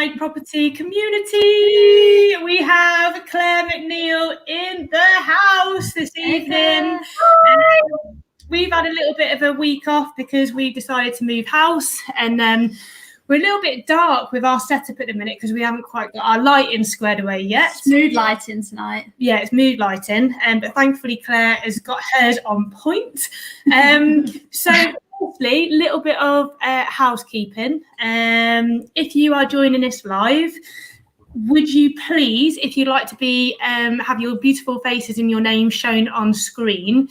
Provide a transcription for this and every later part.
Mastermind property community. We have Claire McNeil in the house this evening. We've had a little bit of a week off because we decided to move house, and we're a little bit dark with our setup at the minute because we haven't quite got our lighting squared away yet. It's mood lighting tonight. Yeah, it's mood lighting, but thankfully Claire has got hers on point. So firstly, a little bit of housekeeping. If you are joining us live, would you please, if you'd like to be have your beautiful faces and your name shown on screen,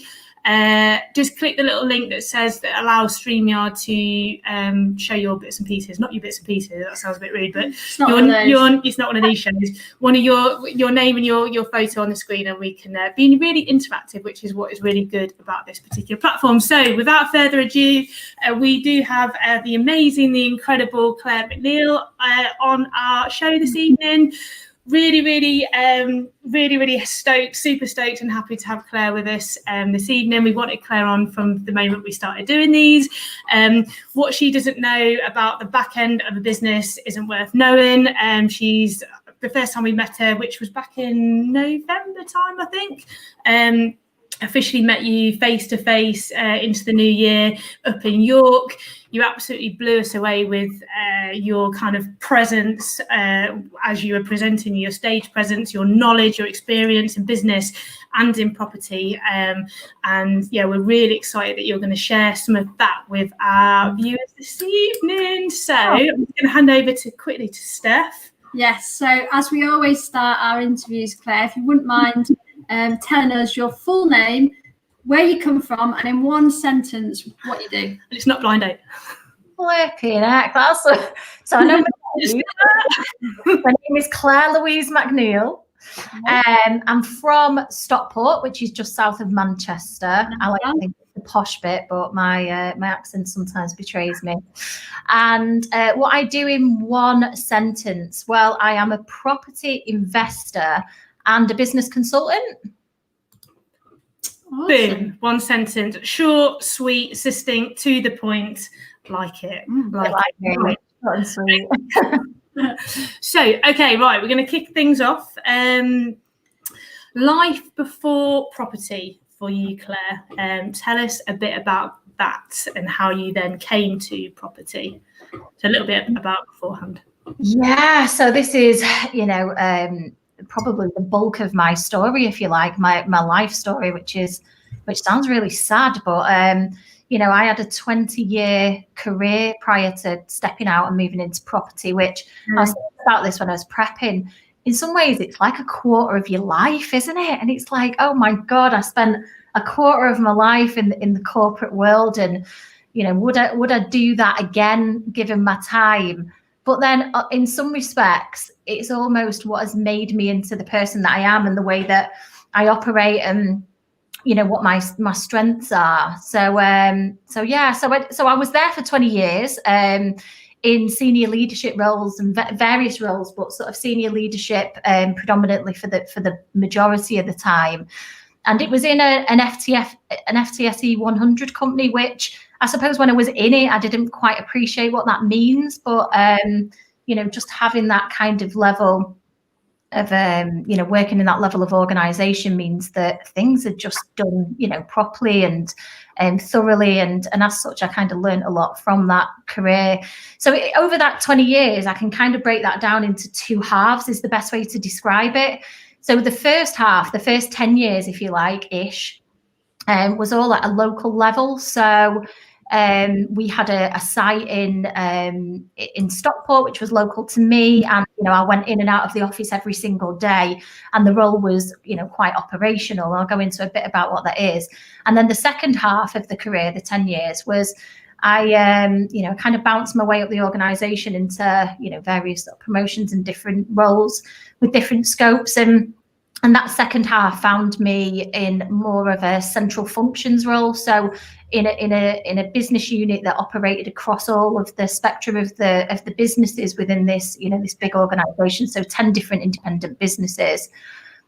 just click the little link that says that allows StreamYard to show your bits and pieces. Not your bits and pieces, that sounds a bit rude, but it's not one of these shows. One of your name and your photo on the screen, and we can be really interactive, which is what is really good about this particular platform. So without further ado, we do have the amazing, the incredible Claire McNeil on our show this evening. Really stoked, super stoked and happy to have Claire with us this evening. We wanted Claire on from the moment we started doing these. What she doesn't know about the back end of a business isn't worth knowing. She's the first time we met her, which was back in November time, I think. Officially met you face to face into the new year up in York. You absolutely blew us away with your kind of presence as you were presenting, your stage presence, your knowledge, your experience in business and in property. And yeah, we're really excited that you're going to share some of that with our viewers this evening. So I'm going to hand over quickly to Steph. Yes, so as we always start our interviews, Claire, if you wouldn't mind telling us your full name, where you come from, and in one sentence, what you do. And it's not blind date. Flipping heck, that's so I know my name is Claire Louise McNeil. I'm from Stockport, which is just south of Manchester. I like to think it's the posh bit, but my accent sometimes betrays me. And what I do in one sentence, well, I am a property investor and a business consultant. Awesome. Boom, one sentence, short, sweet, succinct, to the point. Like it. Like it. Short and sweet. So, okay, right, we're going to kick things off. Life before property for you, Claire. Tell us a bit about that and how you then came to property. So a little bit about beforehand. Yeah, so this is, probably the bulk of my story, if you like, my life story, which sounds really sad, but I had a 20-year career prior to stepping out and moving into property, which I was thinking about this when I was prepping. In some ways, it's like a quarter of your life, isn't it? And it's like, oh my God, I spent a quarter of my life in the corporate world, and would I do that again given my time? But then in some respects, it's almost what has made me into the person that I am and the way that I operate and, what my strengths are. So I was there for 20 years in senior leadership roles and various roles, but sort of senior leadership predominantly for the majority of the time. And it was in an FTSE 100 company, which I suppose when I was in it, I didn't quite appreciate what that means. But, just having that kind of level of, working in that level of organisation means that things are just done, properly and thoroughly. And as such, I kind of learned a lot from that career. So over that 20 years, I can kind of break that down into two halves is the best way to describe it. So the first half, the first 10 years, if you like, ish, was all at a local level. So we had a site in Stockport, which was local to me. And, I went in and out of the office every single day. And the role was, quite operational. I'll go into a bit about what that is. And then the second half of the career, the 10 years, was I, kind of bounced my way up the organisation into, various promotions and different roles with different scopes. And that second half found me in more of a central functions role. So in a business unit that operated across all of the spectrum of the businesses within this, this big organisation. So 10 different independent businesses.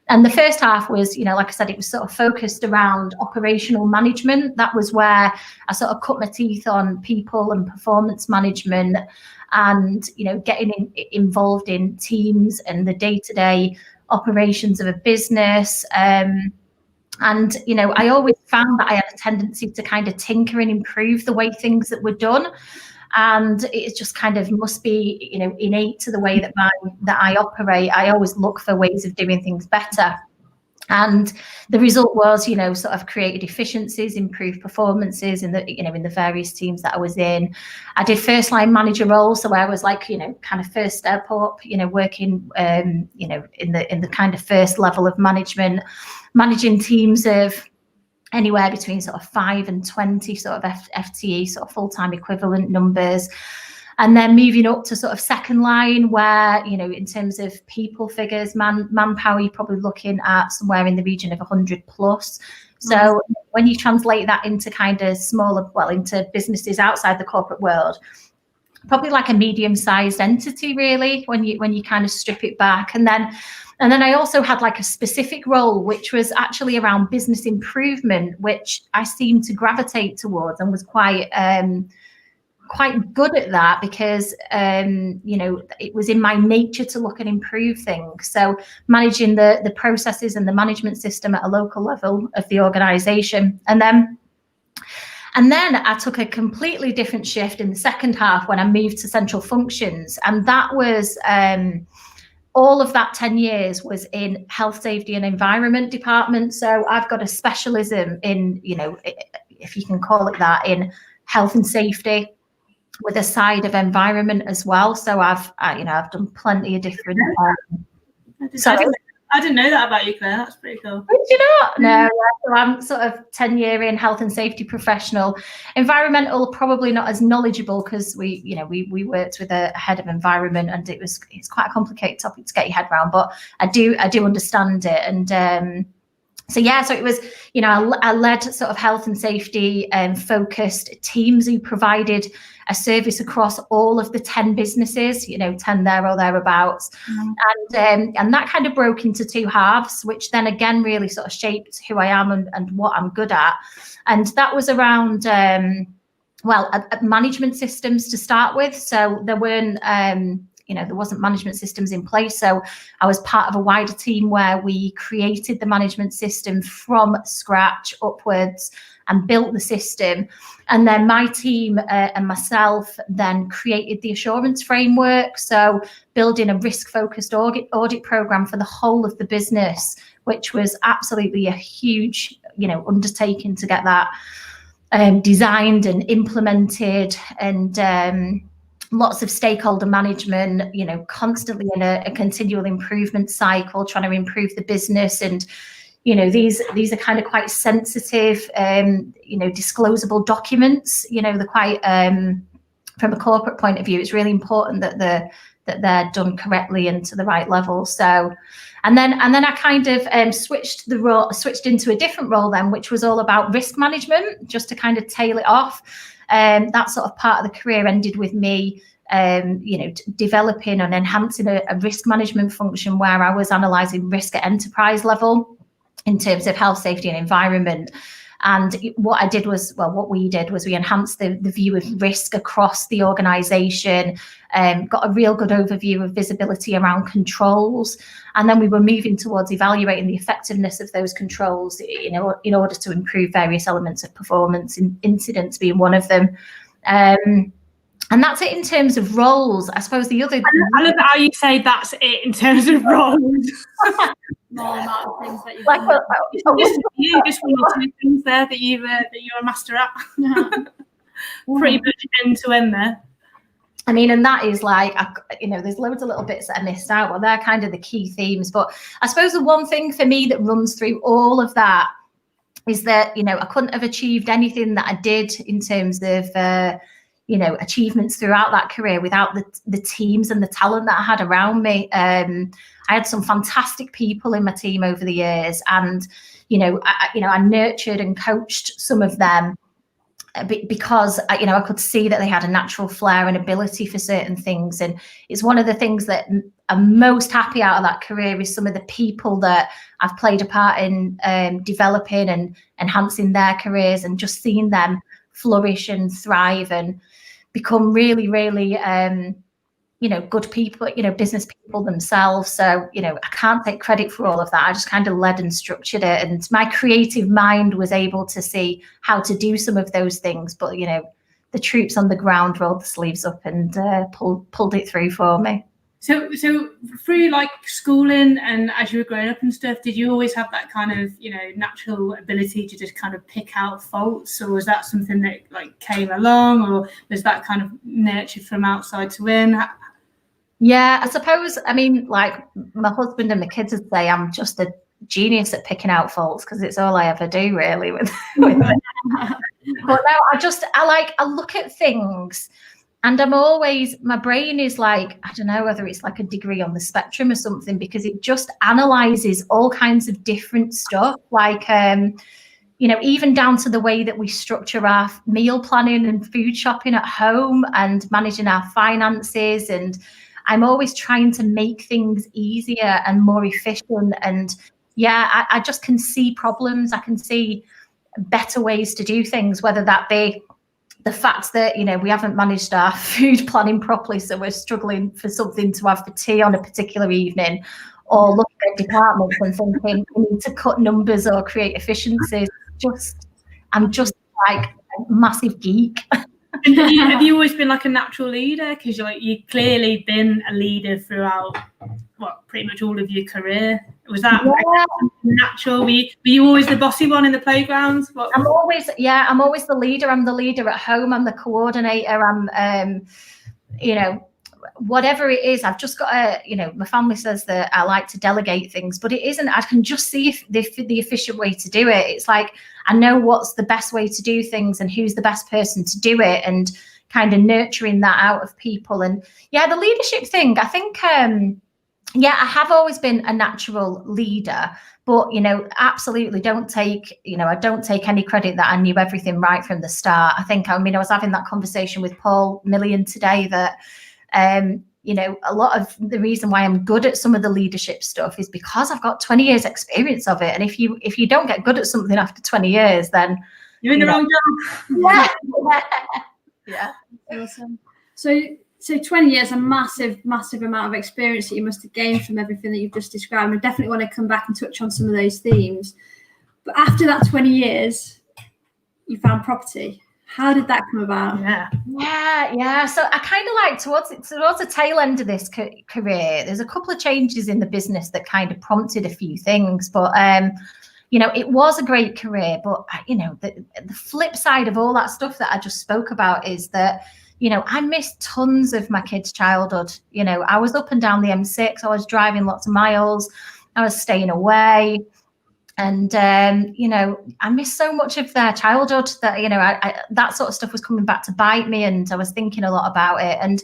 And the first half was, like I said, it was sort of focused around operational management. That was where I sort of cut my teeth on people and performance management, and getting involved in teams and the day-to-day operations of a business. And I always found that I had a tendency to kind of tinker and improve the way things that were done. And it just kind of must be, innate to the way that I operate. I always look for ways of doing things better. And the result was, sort of created efficiencies, improved performances in the various teams that I was in. I did first line manager role, so I was like, kind of first step up, working, in the kind of first level of management, managing teams of anywhere between sort of 5 and 20 sort of FTE, sort of full-time equivalent numbers. And then moving up to sort of second line, where, in terms of people figures, manpower, you're probably looking at somewhere in the region of 100 plus. So when you translate that into kind of smaller, into businesses outside the corporate world, probably like a medium-sized entity, really, when you kind of strip it back. And then I also had like a specific role, which was actually around business improvement, which I seemed to gravitate towards and was quite good at that, because it was in my nature to look and improve things. So managing the processes and the management system at a local level of the organization. And then I took a completely different shift in the second half when I moved to central functions. And that was all of that 10 years was in health, safety and environment department. So I've got a specialism in, if you can call it that, in health and safety, with a side of environment as well. So I've done plenty of different. I didn't know that about you, Claire. That's pretty cool. Did you not? No. So I'm sort of 10-year in health and safety professional. Environmental, probably not as knowledgeable, because we worked with a head of environment, and it's quite a complicated topic to get your head around. But I do understand it, and. So it was, I led sort of health and safety focused teams who provided a service across all of the 10 businesses, 10 there or thereabouts. And that kind of broke into two halves, which then again really sort of shaped who I am and what I'm good at. And that was around, management systems to start with. So there weren't, there wasn't management systems in place. So I was part of a wider team where we created the management system from scratch upwards and built the system. And then my team and myself then created the assurance framework. So building a risk-focused audit program for the whole of the business, which was absolutely a huge, undertaking to get that designed and implemented, and lots of stakeholder management, constantly in a continual improvement cycle, trying to improve the business. And, these are kind of quite sensitive, disclosable documents, they're quite, from a corporate point of view, it's really important that they're done correctly and to the right level. So, and then I kind of switched into a different role then, which was all about risk management, just to kind of tail it off. That sort of part of the career ended with me, developing and enhancing a risk management function where I was analysing risk at enterprise level in terms of health, safety and environment. And what we did was we enhanced the view of risk across the organisation, got a real good overview of visibility around controls. And then we were moving towards evaluating the effectiveness of those controls, in order to improve various elements of performance, incidents being one of them. And that's it in terms of roles. I suppose the other. I love how you say that's it in terms of roles. Small amount of things that you've just one or two things there that you're a master at. Pretty much end to end there. I mean, and that is like, there's loads of little bits that I missed out. Well, they're kind of the key themes. But I suppose the one thing for me that runs through all of that is that, I couldn't have achieved anything that I did in terms of, achievements throughout that career without the teams and the talent that I had around me. I had some fantastic people in my team over the years, and, I nurtured and coached some of them. because I could see that they had a natural flair and ability for certain things. And it's one of the things that I'm most happy out of that career is some of the people that I've played a part in developing and enhancing their careers, and just seeing them flourish and thrive and become really, really good people, business people themselves. So, I can't take credit for all of that. I just kind of led and structured it. And my creative mind was able to see how to do some of those things. But, the troops on the ground rolled the sleeves up and pulled it through for me. So through like schooling and as you were growing up and stuff, did you always have that kind of, natural ability to just kind of pick out faults, or was that something that like came along, or was that kind of nurtured from outside to in? Yeah, I suppose, like my husband and my kids would say I'm just a genius at picking out faults, because it's all I ever do really with it. But no, I look at things, and my brain is like, I don't know whether it's like a degree on the spectrum or something, because it just analyzes all kinds of different stuff, like even down to the way that we structure our meal planning and food shopping at home and managing our finances. And I'm always trying to make things easier and more efficient. And I just can see problems. I can see better ways to do things, whether that be the fact that, we haven't managed our food planning properly, so we're struggling for something to have for tea on a particular evening, or looking at departments and thinking we need to cut numbers or create efficiencies. I'm just like a massive geek. Have you always been like a natural leader? Because you've clearly been a leader throughout pretty much all of your career. Was that natural? Were you always the bossy one in the playgrounds? I'm always the leader. I'm the leader at home. I'm the coordinator. I'm whatever it is, I've just got my family says that I like to delegate things, but it isn't. I can just see the efficient way to do it. It's like, I know what's the best way to do things and who's the best person to do it, and kind of nurturing that out of people. And the leadership thing, I think, I have always been a natural leader, but, absolutely don't take any credit that I knew everything right from the start. I was having that conversation with Paul Million today that, a lot of the reason why I'm good at some of the leadership stuff is because I've got 20 years experience of it. And if you don't get good at something after 20 years, then you're in the wrong job. Yeah. Awesome. So 20 years, a massive amount of experience that you must have gained from everything that you've just described. And I definitely want to come back and touch on some of those themes. But after that 20 years, you found property. How did that come about? Yeah. So I kind of like towards the tail end of this career, there's a couple of changes in the business that kind of prompted a few things. But, it was a great career. But, the flip side of all that stuff that I just spoke about is that, I missed tons of my kids' childhood. I was up and down the M6. I was driving lots of miles. I was staying away. And, I missed so much of their childhood that, that sort of stuff was coming back to bite me. And I was thinking a lot about it. And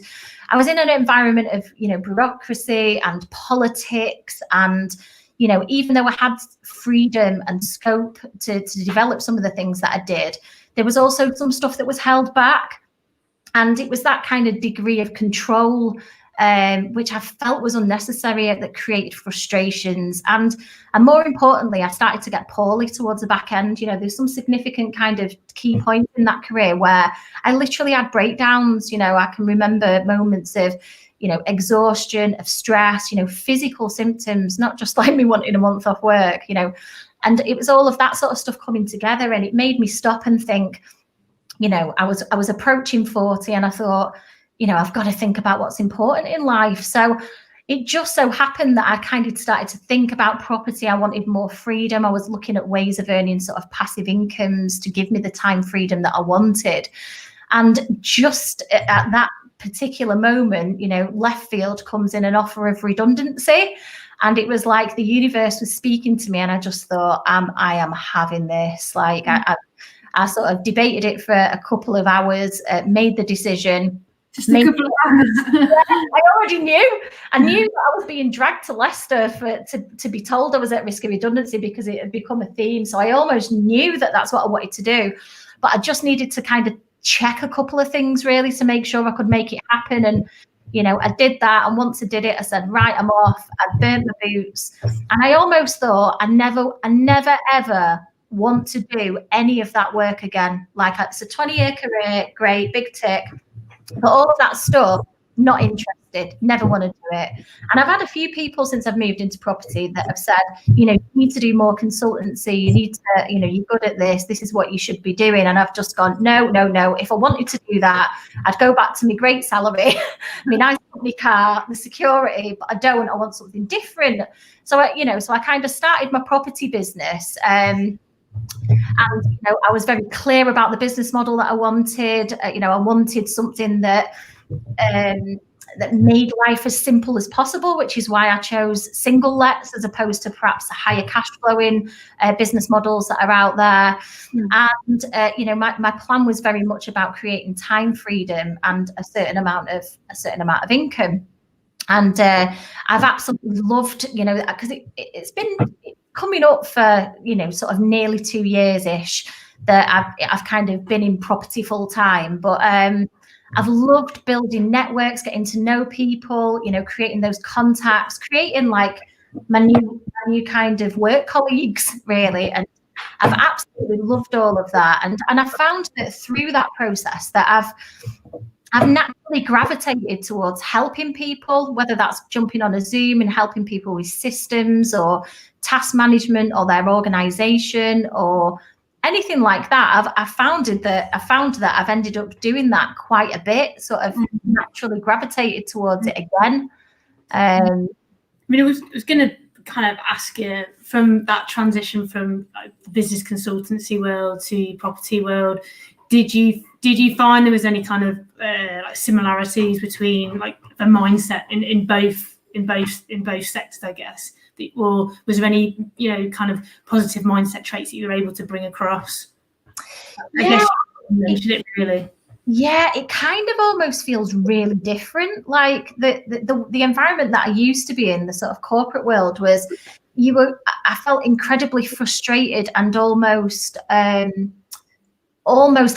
I was in an environment of, bureaucracy and politics. And, even though I had freedom and scope to develop some of the things that I did, there was also some stuff that was held back. And it was that kind of degree of control which I felt was unnecessary, that created frustrations. And more importantly, I started to get poorly towards the back end. There's some significant kind of key points in that career where I literally had breakdowns. I can remember moments of, exhaustion, of stress, physical symptoms, not just like me wanting a month off work, and it was all of that sort of stuff coming together. And it made me stop and think, I was approaching 40, and I thought, I've got to think about what's important in life. So it just so happened that I kind of started to think about property. I wanted more freedom. I was looking at ways of earning sort of passive incomes to give me the time freedom that I wanted. And just at that particular moment, left field comes in an offer of redundancy. And it was like the universe was speaking to me, and I just thought, I am having this. Like I sort of debated it for a couple of hours, made the decision. Just a couple of hours. I already knew. I knew that I was being dragged to Leicester to be told I was at risk of redundancy, because it had become a theme. So I almost knew that that's what I wanted to do. but I just needed to kind of check a couple of things really to make sure I could make it happen. And I did that, and once I did it, I said, right, I'm off. I burnt my boots, and I almost thought I never ever want to do any of that work again. Like, it's a 20-year career, great, big tick, but all of that stuff, not interested, never want to do it. And I've had a few people since I've moved into property that have said, you need to do more consultancy, you need to, you're good at this is what you should be doing. And I've just gone, no. If I wanted to do that, I'd go back to my great salary, my nice company car, the security, but I want something different. So I kind of started my property business. And I was very clear about the business model that I wanted. I wanted something that made life as simple as possible, which is why I chose single lets as opposed to perhaps the higher cash flowing business models that are out there. And my plan was very much about creating time freedom and a certain amount of income. And I've absolutely loved, because it's been coming up for sort of nearly 2 years ish that I've kind of been in property full time, but I've loved building networks, getting to know people, creating those contacts, creating like my new kind of work colleagues, really. And I've absolutely loved all of that. And I found that through that process that I've naturally gravitated towards helping people, whether that's jumping on a Zoom and helping people with systems or task management or their organization or anything like that. I found that I've ended up doing that quite a bit, sort of naturally gravitated towards it again. I was going to kind of ask you, from that transition from the business consultancy world to property world, did you find there was any kind of similarities between like the mindset in both sectors, I guess? Or was there any kind of positive mindset traits that you were able to bring across? I guess you mentioned it really. Yeah, it kind of almost feels really different. Like the environment that I used to be in, the sort of corporate world, was I felt incredibly frustrated and almost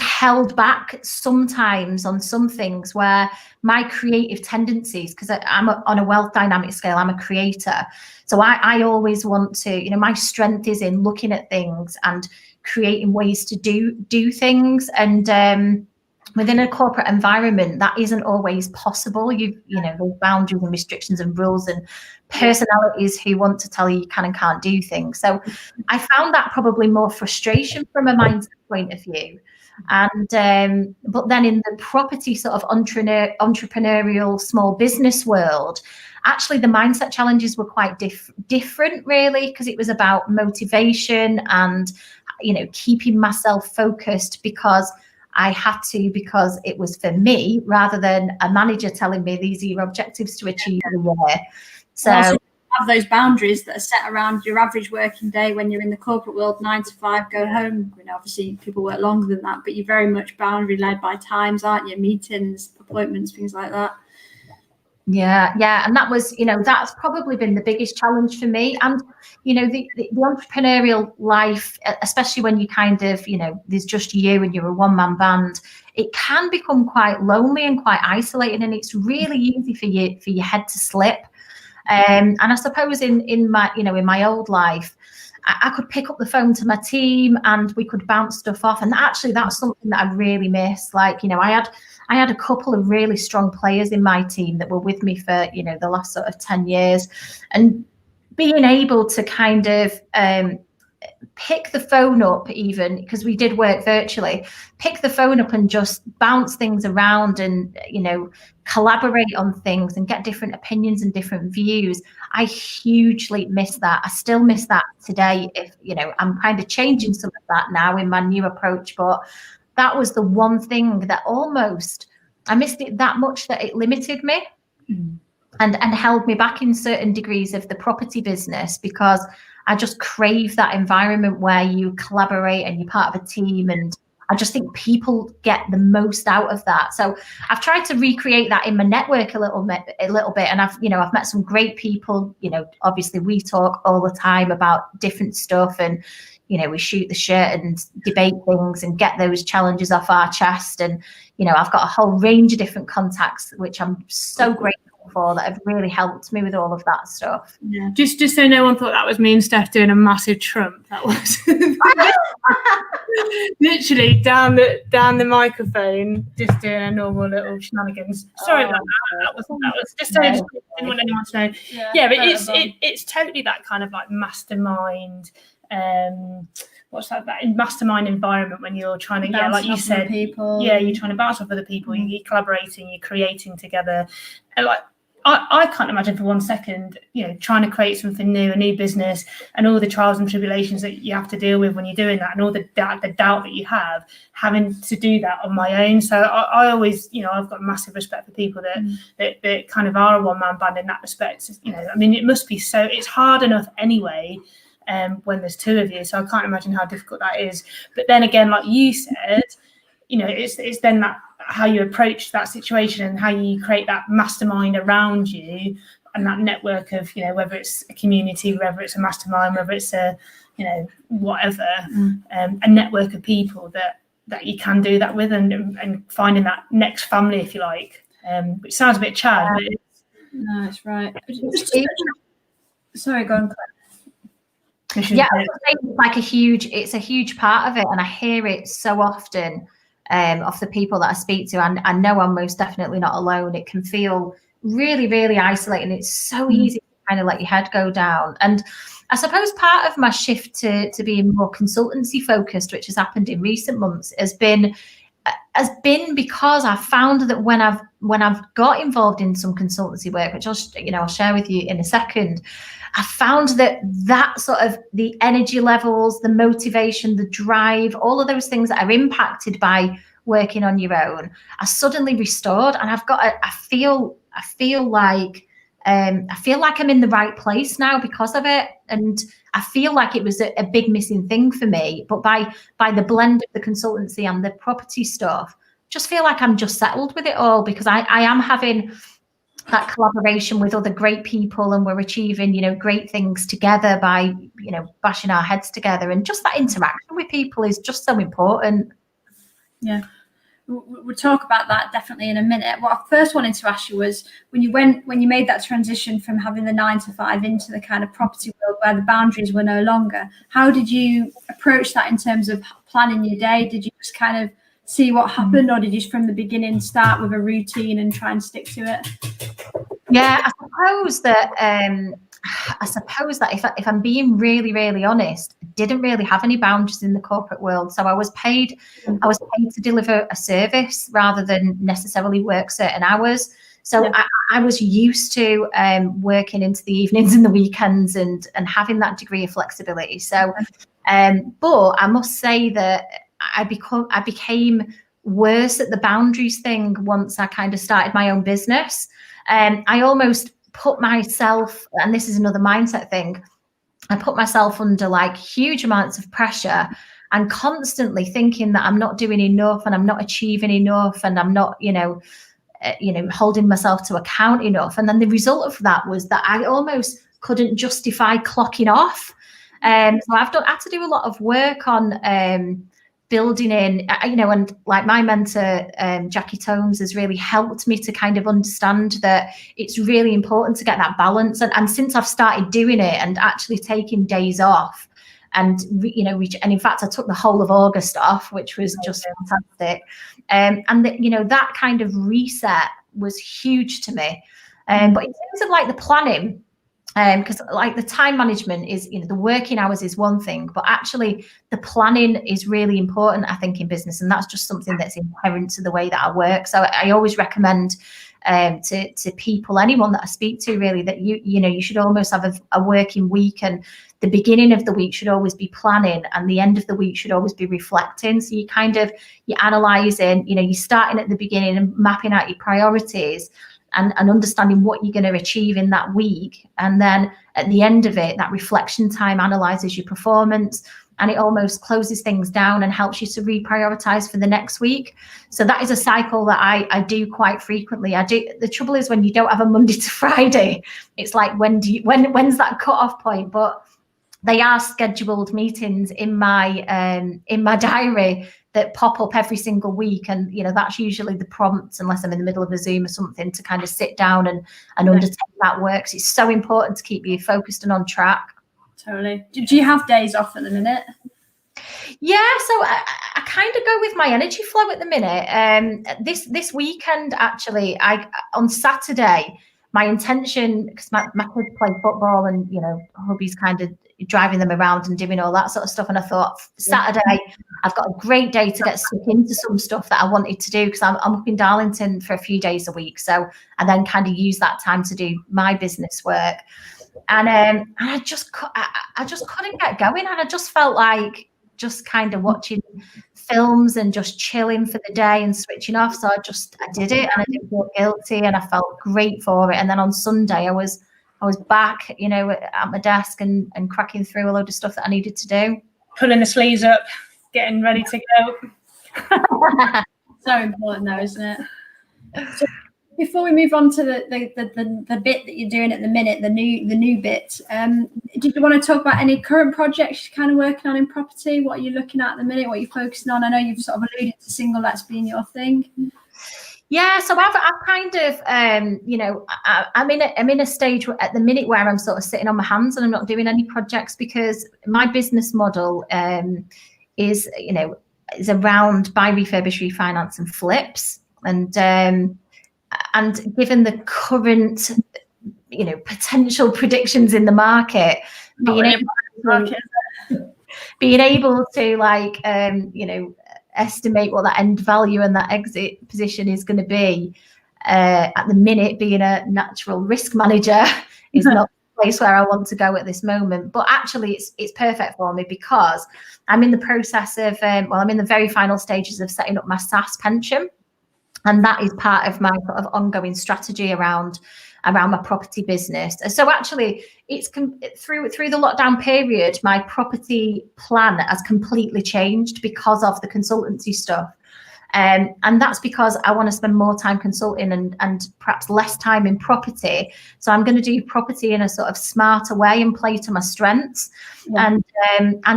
held back sometimes on some things where my creative tendencies, because I'm on a wealth dynamic scale, I'm a creator. So I always want to, my strength is in looking at things and creating ways to do things. And within a corporate environment, that isn't always possible. There's boundaries and restrictions and rules and personalities who want to tell you can and can't do things. So I found that probably more frustration from a mindset point of view. And but then in the property sort of entrepreneurial small business world, actually the mindset challenges were quite different really, because it was about motivation and keeping myself focused because I had to, because it was for me, rather than a manager telling me these are your objectives to achieve in a year. So have those boundaries that are set around your average working day when you're in the corporate world, 9 to 5, go home. Obviously people work longer than that, but you're very much boundary led by times, aren't you? Meetings, appointments, things like that. Yeah. And that was, that's probably been the biggest challenge for me. And, the entrepreneurial life, especially when you kind of, there's just you and you're a one-man band, it can become quite lonely and quite isolating, and it's really easy for your head to slip. And I suppose in my old life, I could pick up the phone to my team and we could bounce stuff off. And actually that's something that I really miss. Like, I had a couple of really strong players in my team that were with me for, the last sort of 10 years, and being able to kind of pick the phone up, even because we did work virtually, pick the phone up and just bounce things around and, collaborate on things and get different opinions and different views. I hugely miss that. I still miss that today. If, I'm kind of changing some of that now in my new approach, but that was the one thing that almost, I missed it that much that it limited me and held me back in certain degrees of the property business, because I just crave that environment where you collaborate and you're part of a team. And I just think people get the most out of that. So I've tried to recreate that in my network a little bit. And I've met some great people. Obviously we talk all the time about different stuff, and, we shoot the shit and debate things and get those challenges off our chest. And, I've got a whole range of different contacts, which I'm so grateful for, that have really helped me with all of that stuff. Yeah, just so no one thought that was me and Steph doing a massive Trump. That was literally down the microphone, just doing a normal little shenanigans. Sorry about that. That was just so I didn't want anyone to know. Yeah, but it's totally that kind of like mastermind. What's that mastermind environment when you're trying to like you said, people. You're trying to bounce off other people. You're collaborating, you're creating together, and like I can't imagine for 1 second, trying to create something new, a new business, and all the trials and tribulations that you have to deal with when you're doing that, and all the doubt that you have, having to do that on my own. So I always, I've got massive respect for people that kind of are a one-man band in that respect. I mean, it must be it's hard enough anyway. When there's two of you, so I can't imagine how difficult that is. But then again, like you said, it's then that how you approach that situation and how you create that mastermind around you and that network of whether it's a community, whether it's a mastermind, whether it's a whatever, a network of people that you can do that with, and finding that next family, if you like, which sounds a bit Chad, but no, it's right. Sorry, go on, Claire. Yeah, it's a huge part of it, and I hear it so often of the people that I speak to, and I know I'm most definitely not alone. It can feel really, really isolating. It's so easy to kind of let your head go down. And I suppose part of my shift to being more consultancy focused, which has happened in recent months, has been because I found that when I've got involved in some consultancy work, which I'll share with you in a second, I found that sort of the energy levels, the motivation, the drive, all of those things that are impacted by working on your own are suddenly restored. And I feel like I'm in the right place now because of it. And I feel like it was a big missing thing for me. But by the blend of the consultancy and the property stuff, just feel like I'm just settled with it all, because I am having that collaboration with other great people, and we're achieving, great things together by, bashing our heads together. And just that interaction with people is just so important. Yeah. We'll talk about that definitely in a minute. What I first wanted to ask you was when you made that transition from having the 9 to 5 into the kind of property world where the boundaries were no longer, how did you approach that in terms of planning your day? Did you just kind of see what happened, or did you from the beginning start with a routine and try and stick to it? Yeah, I suppose that if I'm being really, really honest, I didn't really have any boundaries in the corporate world. So I was paid to deliver a service rather than necessarily work certain hours. So I was used to working into the evenings and the weekends and having that degree of flexibility. So, but I must say that I became worse at the boundaries thing once I kind of started my own business. I almost put myself, and this is another mindset thing, I put myself under like huge amounts of pressure and constantly thinking that I'm not doing enough and I'm not achieving enough and I'm not, holding myself to account enough. And then the result of that was that I almost couldn't justify clocking off. So I've had to do a lot of work on building in, and like my mentor, Jackie Tomes, has really helped me to kind of understand that it's really important to get that balance. And since I've started doing it and actually taking days off, and and in fact I took the whole of August off, which was just fantastic. And that kind of reset was huge to me. But in terms of like the planning, because like the time management is, the working hours is one thing, but actually the planning is really important, I think, in business. And that's just something that's inherent to the way that I work. So I always recommend to people, anyone that I speak to, really, that you should almost have a working week, and the beginning of the week should always be planning and the end of the week should always be reflecting. So you're analysing, you're starting at the beginning and mapping out your priorities and understanding what you're going to achieve in that week. And then at the end of it, that reflection time analyzes your performance, and it almost closes things down and helps you to reprioritize for the next week. So that is a cycle that I do quite frequently. The trouble is when you don't have a Monday to Friday, it's like, when's that cut-off point? But they are scheduled meetings in my diary that pop up every single week, and that's usually the prompt, unless I'm in the middle of a Zoom or something, to kind of sit down and undertake that work. So it's so important to keep you focused and on track. Totally. Do you have days off at the minute? Yeah, so I kind of go with my energy flow at the minute. This weekend, actually, on Saturday, my intention, because my kids play football, and hubby's kind of driving them around and doing all that sort of stuff, and I thought Saturday I've got a great day to get stuck into some stuff that I wanted to do, because I'm up in Darlington for a few days a week, so I then kind of use that time to do my business work, and I just couldn't get going, and I just felt like just kind of watching films and just chilling for the day and switching off. So I did it, and I didn't feel guilty, and I felt great for it. And then on Sunday I was back, at my desk and cracking through a load of stuff that I needed to do. Pulling the sleeves up, getting ready to go. So important though, isn't it? So before we move on to the bit that you're doing at the minute, the new bit, did you want to talk about any current projects you're kind of working on in property? What are you looking at the minute? What are you focusing on? I know you've sort of alluded to single lets being your thing. Yeah, so I've kind of, I'm in a stage at the minute where I'm sort of sitting on my hands and I'm not doing any projects, because my business model is around buy, refurbish, refinance and flips. And given the current, potential predictions in the market, being able to estimate what that end value and that exit position is going to be, at the minute, being a natural risk manager is not the place where I want to go at this moment. But actually, it's perfect for me, because I'm in the process of, I'm in the very final stages of setting up my SaaS pension. And that is part of my sort of ongoing strategy around my property business. So actually, it's through the lockdown period, my property plan has completely changed because of the consultancy stuff. And that's because I want to spend more time consulting and perhaps less time in property. So I'm going to do property in a sort of smarter way and play to my strengths, and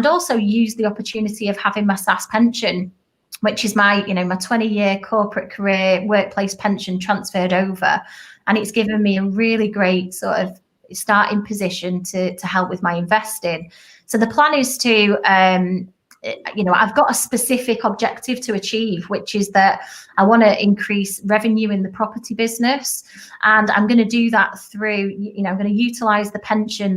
also use the opportunity of having my SaaS pension, which is my 20-year corporate career workplace pension transferred over. And it's given me a really great sort of starting position to help with my investing. So the plan is to, I've got a specific objective to achieve, which is that I want to increase revenue in the property business. And I'm going to do that through, I'm going to utilize the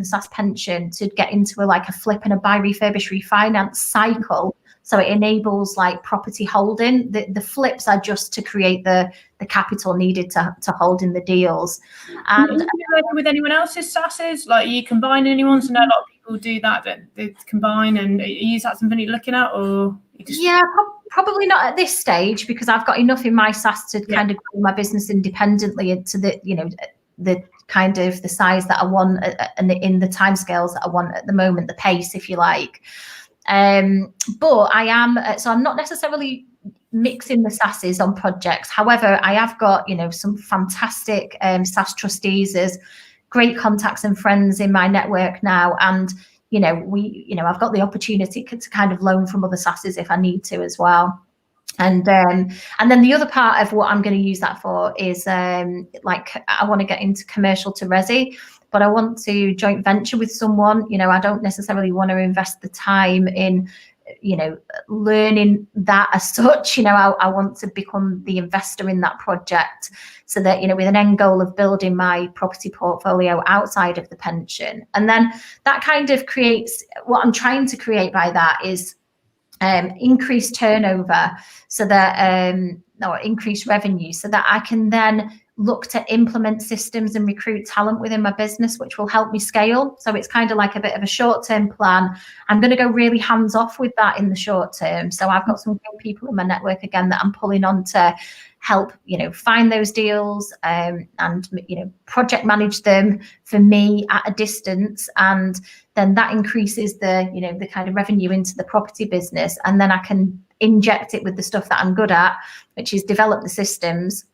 SaaS pension, to get into a flip and a buy, refurbish, refinance cycle. So it enables property holding. The flips are just to create the capital needed to hold in the deals. And are you working with anyone else's SaaSes? Are you combining anyone's? I know a lot of people do that they combine, and is that something you're looking at, or Yeah, probably not at this stage, because I've got enough in my SaaS to kind of grow my business independently into the kind of the size that I want and in the timescales that I want at the moment, the pace, if you like. But I am, so I'm not necessarily mixing the SaaSes on projects. However, I have got, some fantastic SaaS trustees as great contacts and friends in my network now. And, I've got the opportunity to kind of loan from other SaaSes if I need to as well. And then the other part of what I'm going to use that for is I want to get into commercial to resi, but I want to joint venture with someone. I don't necessarily want to invest the time in, learning that as such. I want to become the investor in that project, so that, with an end goal of building my property portfolio outside of the pension. And then that kind of creates, what I'm trying to create by that is increased turnover, so that or increased revenue, so that I can then look to implement systems and recruit talent within my business, which will help me scale. So it's kind of like a bit of a short-term plan. I'm going to go really hands-off with that in the short term. So I've got some great people in my network again that I'm pulling on to help, find those deals, and project manage them for me at a distance. And then that increases the kind of revenue into the property business. And then I can inject it with the stuff that I'm good at, which is develop the systems,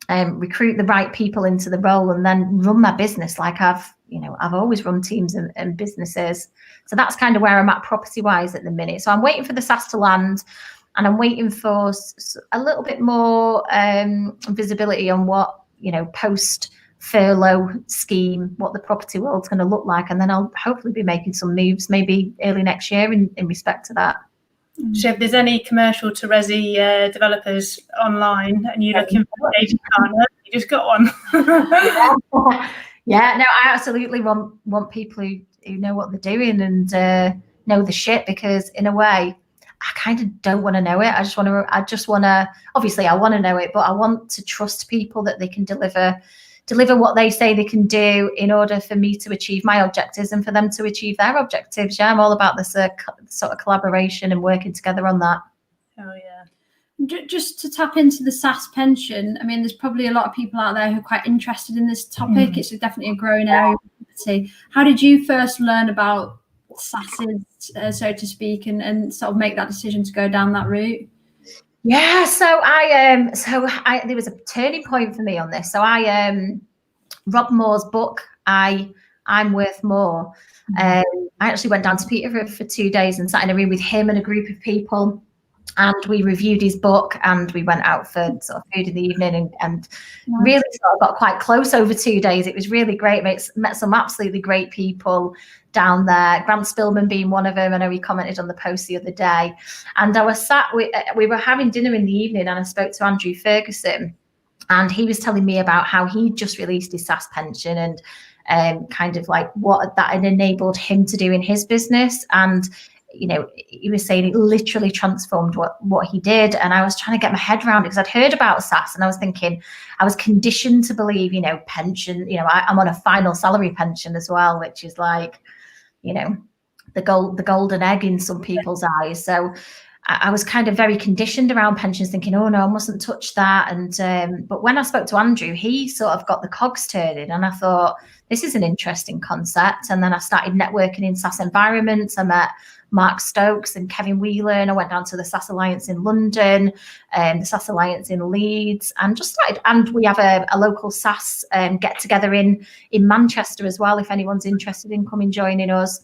recruit the right people into the role, and then run my business like I've I've always run teams and businesses. So that's kind of where I'm at property wise at the minute. So I'm waiting for the SAS to land, and I'm waiting for a little bit more visibility on what, post furlough scheme, what the property world's going to look like. And then I'll hopefully be making some moves maybe early next year in respect to that. So if there's any commercial to resi developers online and you're looking for an agent partner, you just got one. Yeah, no, I absolutely want people who know what they're doing and know the shit, because in a way, I kind of don't want to know it. I just want to, obviously I want to know it, but I want to trust people that they can deliver what they say they can do in order for me to achieve my objectives and for them to achieve their objectives. Yeah, I'm all about this sort of collaboration and working together on that. Oh yeah. Just to tap into the SAS pension, I mean, there's probably a lot of people out there who are quite interested in this topic. It's definitely a growing area of property. How did you first learn about SASs, so to speak, and sort of make that decision to go down that route? Yeah, so I there was a turning point for me on this. So Rob Moore's book, I'm Worth More. I actually went down to Peterborough for 2 days and sat in a room with him and a group of people, and we reviewed his book, and we went out for sort of food in the evening and really sort of got quite close over 2 days. It was really great. Met some absolutely great people down there, Grant Spillman being one of them. I know he commented on the post the other day. And I was we were having dinner in the evening, and I spoke to Andrew Ferguson, and he was telling me about how he just released his SAS pension and kind of like what that had enabled him to do in his business. And he was saying it literally transformed what he did. And I was trying to get my head around it because I'd heard about SAS, and I was thinking, I was conditioned to believe, pension, I'm on a final salary pension as well, which is like, the golden egg in some people's eyes. So I was kind of very conditioned around pensions, thinking, oh no, I mustn't touch that. And but when I spoke to Andrew, he sort of got the cogs turning, and I thought, this is an interesting concept. And then I started networking in SAS environments. I met Mark Stokes and Kevin Wheeler, and I went down to the SAS Alliance in London, the SAS Alliance in Leeds, and just started. And we have a local SAS get together in Manchester as well, if anyone's interested in coming joining us.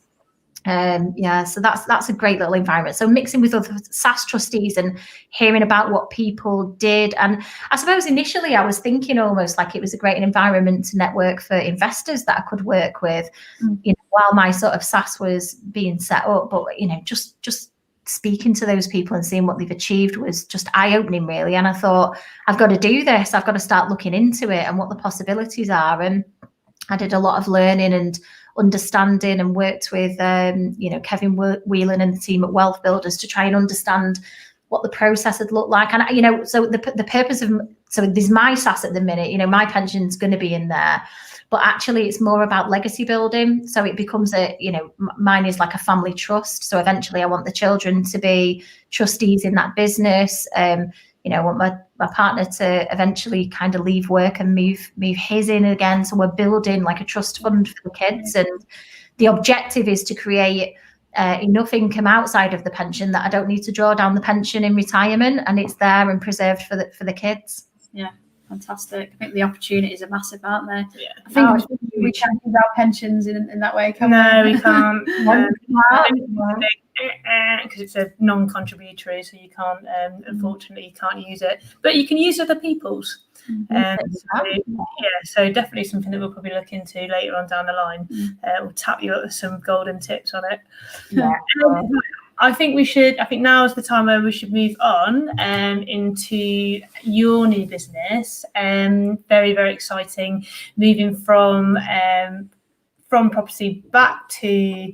So that's a great little environment. So mixing with other SAS trustees and hearing about what people did. And I suppose initially I was thinking almost like it was a great environment to network for investors that I could work with, while my sort of SAS was being set up. But, just speaking to those people and seeing what they've achieved was just eye-opening, really. And I thought, I've got to do this. I've got to start looking into it and what the possibilities are. And I did a lot of learning and understanding, and worked with Kevin Whelan and the team at Wealth Builders to try and understand what the process had looked like. And so the purpose of, so there's my SAS at the minute, my pension's going to be in there, but actually it's more about legacy building. So it becomes mine is like a family trust. So eventually I want the children to be trustees in that business. I want my partner to eventually kind of leave work and move his in again. So we're building like a trust fund for the kids. And the objective is to create enough income outside of the pension that I don't need to draw down the pension in retirement, and it's there and preserved for the kids. Yeah, fantastic. I think the opportunities are massive, aren't they? Yeah. I think we can't use our pensions in that way, can we? No, we can't. Because it's a non-contributory, so you can't, unfortunately, you can't use it. But you can use other people's. So definitely something that we'll probably look into later on down the line. We'll tap you up with some golden tips on it. Yeah. I think now is the time where we should move on into your new business. Very, very exciting. Moving from property back to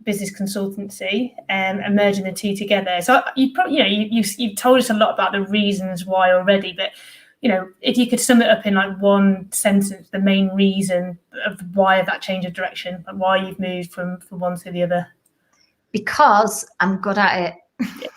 business consultancy and merging the two together. So you've told us a lot about the reasons why already, but if you could sum it up in like one sentence, the main reason of why that change of direction, and why you've moved from one to the other. Because I'm good at it. Yeah.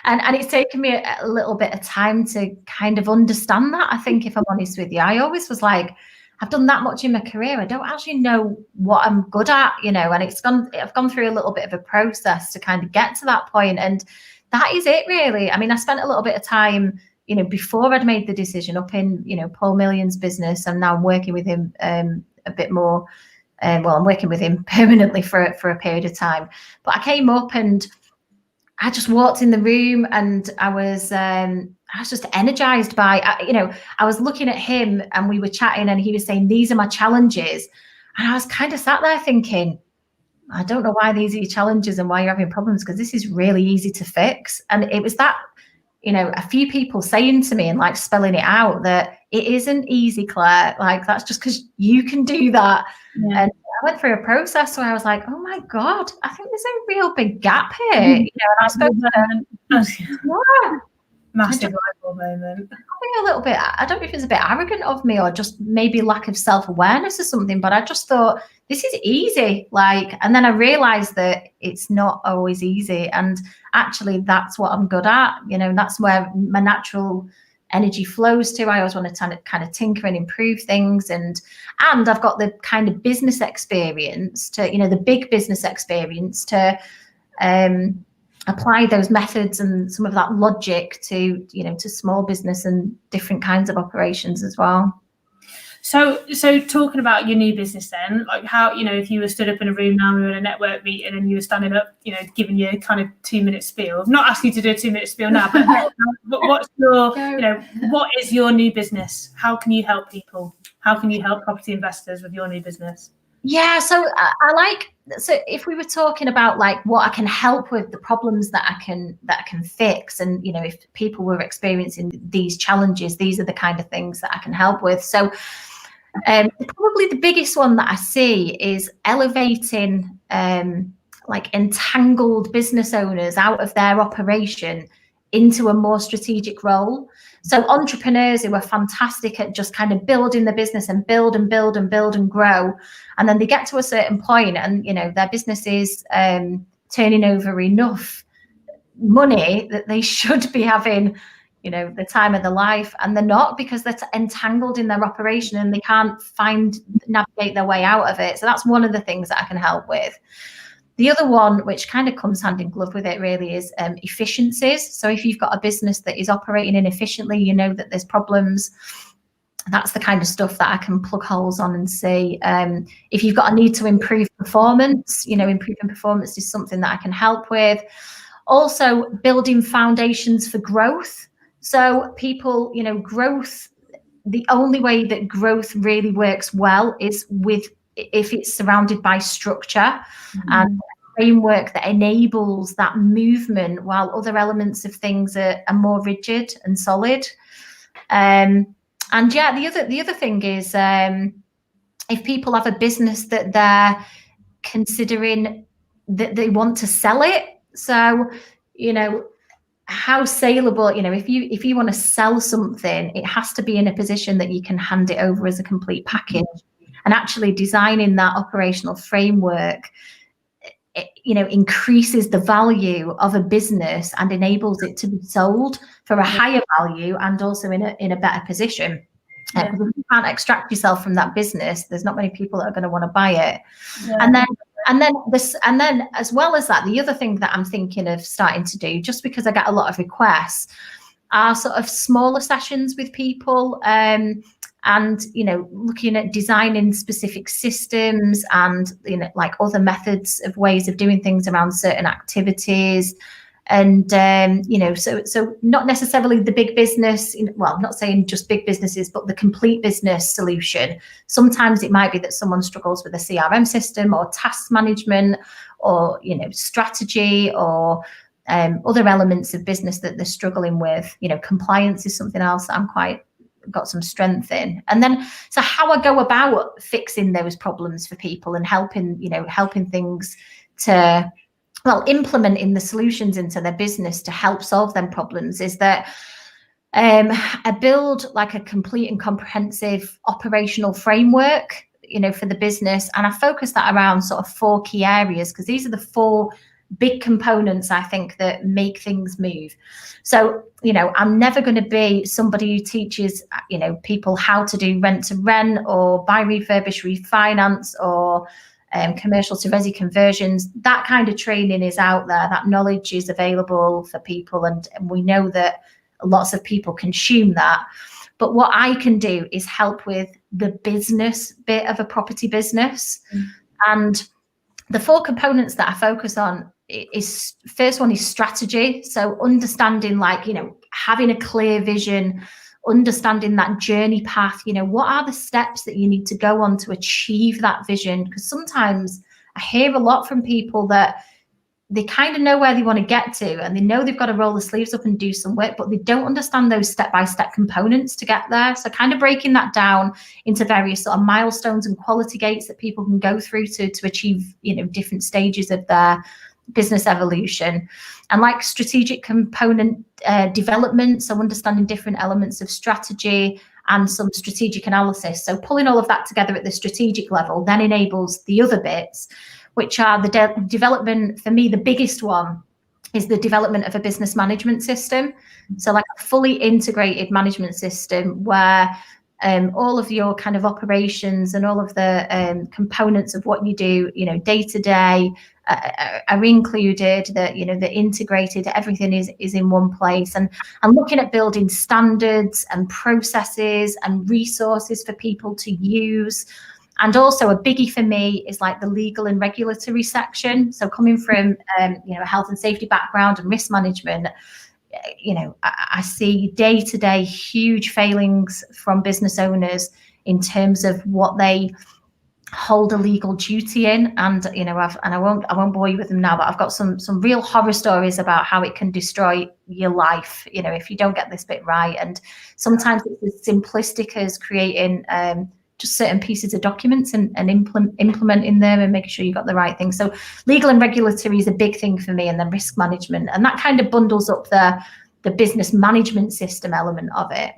And it's taken me a little bit of time to kind of understand that. I think, if I'm honest with you, I always was like, I've done that much in my career, I don't actually know what I'm good at, and I've gone through a little bit of a process to kind of get to that point. And that is it, really. I mean, I spent a little bit of time, before I'd made the decision up in, Paul Million's business, and now I'm working with him a bit more. Well, I'm working with him permanently for a period of time. But I came up and I just walked in the room and I was just energized by, I was looking at him and we were chatting and he was saying, these are my challenges. And I was kind of sat there thinking, I don't know why these are your challenges and why you're having problems, because this is really easy to fix. And it was that, a few people saying to me and like spelling it out that it isn't easy, Claire. Like, that's just because you can do that. Yeah. And I went through a process where I was like, oh my God, I think there's a real big gap here. And I spoke to massive light moment. I think a little bit, I don't know if it's a bit arrogant of me or just maybe lack of self-awareness or something, but I just thought, this is easy. And then I realized that it's not always easy. And actually that's what I'm good at. That's where my natural energy flows to. I always want to kind of tinker and improve things. And I've got the kind of business experience to, the big business experience to apply those methods and some of that logic to, to small business and different kinds of operations as well. So talking about your new business then, like how, if you were stood up in a room now, we were in a network meeting and you were standing up, giving your kind of 2-minute spiel. I'm not asking you to do a 2-minute spiel now, but what's your, what is your new business? How can you help people? How can you help property investors with your new business? Yeah, so so if we were talking about like what I can help with, the problems that I can fix, and if people were experiencing these challenges, these are the kind of things that I can help with. So probably the biggest one that I see is elevating like entangled business owners out of their operation into a more strategic role. So entrepreneurs who are fantastic at just kind of building the business and build and build and build and grow. And then they get to a certain point and, their business is turning over enough money that they should be having, the time of their life, and they're not, because they're entangled in their operation and they can't navigate their way out of it. So that's one of the things that I can help with. The other one, which kind of comes hand in glove with it really, is efficiencies. So if you've got a business that is operating inefficiently, that there's problems, that's the kind of stuff that I can plug holes on and see. If you've got a need to improve performance, improving performance is something that I can help with. Also, building foundations for growth. So people, growth, the only way that growth really works well is if it's surrounded by structure and a framework that enables that movement, while other elements of things are more rigid and solid. And yeah, the other thing is if people have a business that they're considering that they want to sell it. So, how saleable, if you want to sell something, it has to be in a position that you can hand it over as a complete package. And actually designing that operational framework, increases the value of a business and enables it to be sold for a higher value and also in a better position. Because if you can't extract yourself from that business, there's not many people that are going to want to buy it. Yeah. And then as well as that, the other thing that I'm thinking of starting to do, just because I get a lot of requests, are sort of smaller sessions with people. And looking at designing specific systems and like other methods of ways of doing things around certain activities, and so not necessarily the big business, well, I'm not saying just big businesses, but the complete business solution. Sometimes it might be that someone struggles with a CRM system or task management or strategy or other elements of business that they're struggling with. Compliance is something else that I'm got some strength in. And then so how I go about fixing those problems for people and helping things to, implementing the solutions into their business to help solve them problems, is that I build like a complete and comprehensive operational framework, for the business. And I focus that around sort of 4 key areas, because these are the 4 big components, I think, that make things move. So, I'm never going to be somebody who teaches, people how to do rent to rent or buy, refurbish, refinance, or commercial to resi conversions. That kind of training is out there. That knowledge is available for people. And we know that lots of people consume that. But what I can do is help with the business bit of a property business. And the 4 components that I focus on is, first one is strategy. So understanding, like, having a clear vision, understanding that journey path, what are the steps that you need to go on to achieve that vision? Because sometimes I hear a lot from people that they kind of know where they want to get to, and they know they've got to roll the sleeves up and do some work, but they don't understand those step-by-step components to get there. So kind of breaking that down into various sort of milestones and quality gates that people can go through to achieve, different stages of their business evolution. And like strategic component development, so understanding different elements of strategy and some strategic analysis. So pulling all of that together at the strategic level then enables the other bits, which are the development. For me, the biggest one is the development of a business management system. So like a fully integrated management system where all of your kind of operations and all of the components of what you do, day to day are included, that, they're integrated, everything is in one place. And looking at building standards and processes and resources for people to use. And also a biggie for me is like the legal and regulatory section. So coming from, a health and safety background and risk management, I see day to day huge failings from business owners in terms of what they hold a legal duty in. And, I won't bore you with them now, but I've got some real horror stories about how it can destroy your life, if you don't get this bit right. And sometimes it's as simplistic as creating, just certain pieces of documents and implementing them and making sure you got the right thing. So legal and regulatory is a big thing for me, and then risk management. And that kind of bundles up the business management system element of it.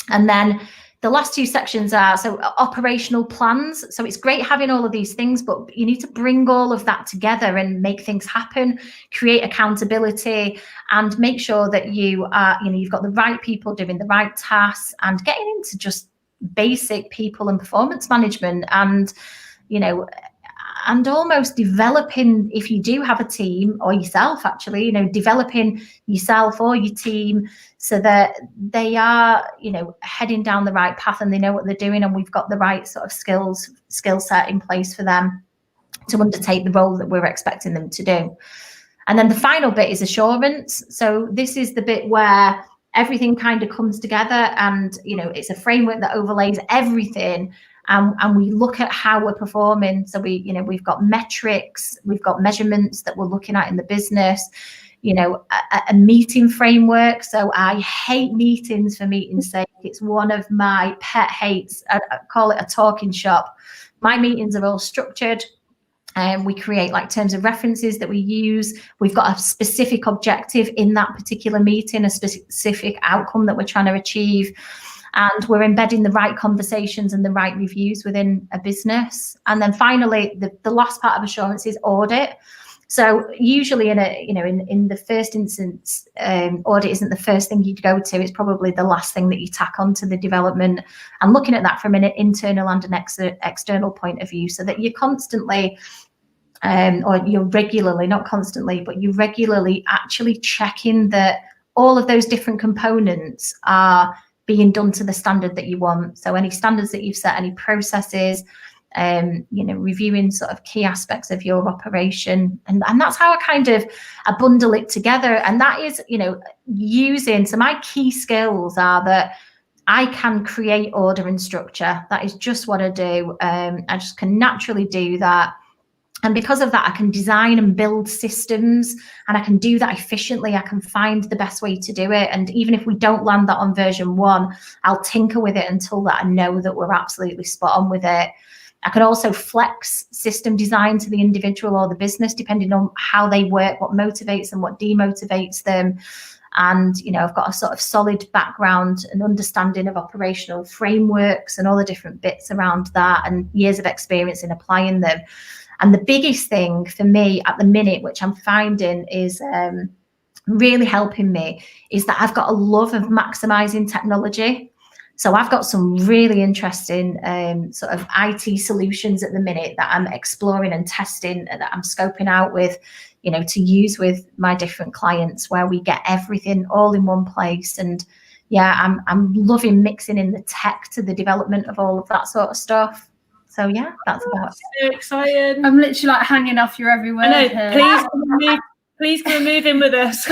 And then the last 2 sections are, so operational plans. So it's great having all of these things, but you need to bring all of that together and make things happen, create accountability, and make sure that you are, you've got the right people doing the right tasks, and getting into just basic people and performance management, and and almost developing, if you do have a team, or yourself actually, developing yourself or your team so that they are, heading down the right path and they know what they're doing, and we've got the right sort of skill set in place for them to undertake the role that we're expecting them to do. And then the final bit is assurance. So this is the bit where everything kind of comes together, and it's a framework that overlays everything, and we look at how we're performing. So we've got metrics, we've got measurements that we're looking at in the business, a meeting framework. So I hate meetings for meetings' sake. It's one of my pet hates. I call it a talking shop. My meetings are all structured. We create like terms of references that we use. We've got a specific objective in that particular meeting, a specific outcome that we're trying to achieve. And we're embedding the right conversations and the right reviews within a business. And then finally, the last part of assurance is audit. So usually in the first instance, audit isn't the first thing you'd go to. It's probably the last thing that you tack onto the development, and looking at that from an internal and an external point of view, so that you're constantly, or you're regularly, not constantly, but you're regularly actually checking that all of those different components are being done to the standard that you want. So any standards that you've set, any processes, reviewing sort of key aspects of your operation. And that's how I bundle it together. And that is, using, so my key skills are that I can create order and structure. That is just what I do. I just can naturally do that. And because of that, I can design and build systems, and I can do that efficiently. I can find the best way to do it. And even if we don't land that on version 1, I'll tinker with it until that I know that we're absolutely spot on with it. I can also flex system design to the individual or the business, depending on how they work, what motivates them, what demotivates them. And, I've got a sort of solid background and understanding of operational frameworks and all the different bits around that, and years of experience in applying them. And the biggest thing for me at the minute, which I'm finding is really helping me, is that I've got a love of maximizing technology. So I've got some really interesting sort of IT solutions at the minute that I'm exploring and testing, that I'm scoping out with, to use with my different clients, where we get everything all in one place. And, yeah, I'm loving mixing in the tech to the development of all of that sort of stuff. So yeah, that's about it. So exciting. I'm literally like hanging off your every word. I know. Here. Please come and move in with us.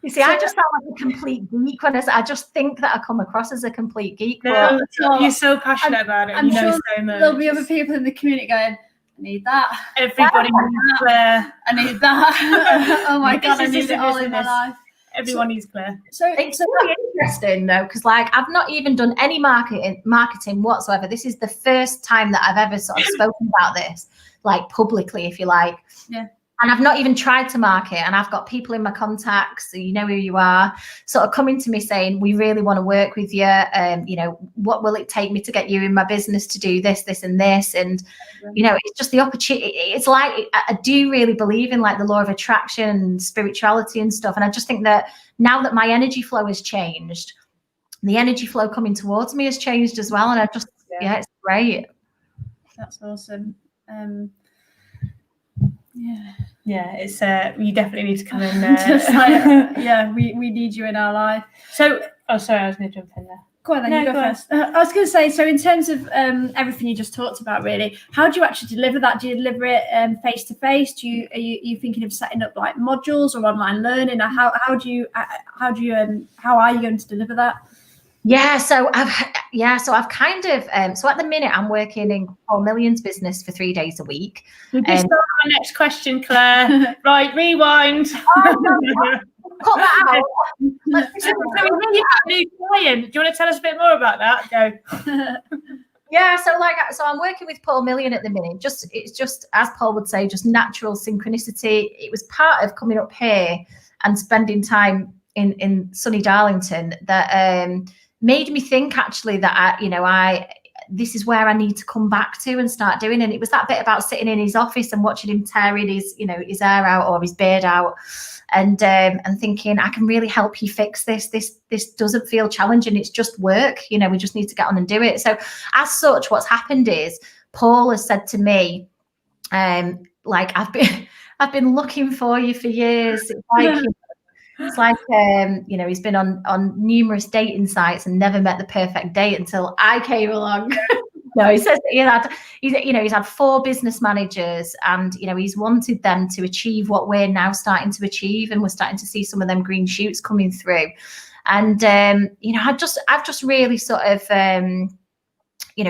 You see, I just sound like a complete geek when I just think that I come across as a complete geek. No, but you're so passionate about it. I'm you know sure so much. there'll be other people in the community going, I need that. Everybody needs Claire. I need that. Oh my God, I need it all in my business. life. Everyone needs Claire. So it's really interesting though, because like I've not even done any marketing whatsoever. This is the first time that I've ever sort of spoken about this, like publicly, if you like. Yeah. And I've not even tried to market, and I've got people in my contacts, so you know who you are, sort of coming to me saying, we really want to work with you. You know, what will it take me to get you in my business to do this, this and this? And, you know, it's just the opportunity. It's like, I do really believe in like the law of attraction and spirituality and stuff. And I just think that now that my energy flow has changed, the energy flow coming towards me has changed as well. And I just, yeah it's great. That's awesome. Yeah, it's you definitely need to come in. Just like, yeah, we need you in our life. So, oh, sorry, I was going to jump in there. Go on, then No, you go go first. I was going to say, so in terms of everything you just talked about, really, how do you actually deliver that? Do you deliver it face to face? Are you thinking of setting up like modules or online learning? Or how are you going to deliver that? Yeah, so I've kind of so at the minute I'm working in Paul Million's business for 3 days a week. We just start our next question, Claire. Right, rewind. Cut that out. So we really got a new client. Do you want to tell us a bit more about that? Go. Yeah, so I'm working with Paul Million at the minute. It's just as Paul would say, just natural synchronicity. It was part of coming up here and spending time in sunny Darlington that made me think actually that this is where I need to come back to and start doing. And it was that bit about sitting in his office and watching him tearing his hair out or his beard out, and thinking, I can really help you fix this. This doesn't feel challenging. It's just work. We just need to get on and do it. So as such, what's happened is Paul has said to me, like, I've been looking for you for years. It's like he's been on numerous dating sites and never met the perfect date until I came along. No, he says that he's had 4 business managers, and he's wanted them to achieve what we're now starting to achieve, and we're starting to see some of them green shoots coming through. And I've just really sort of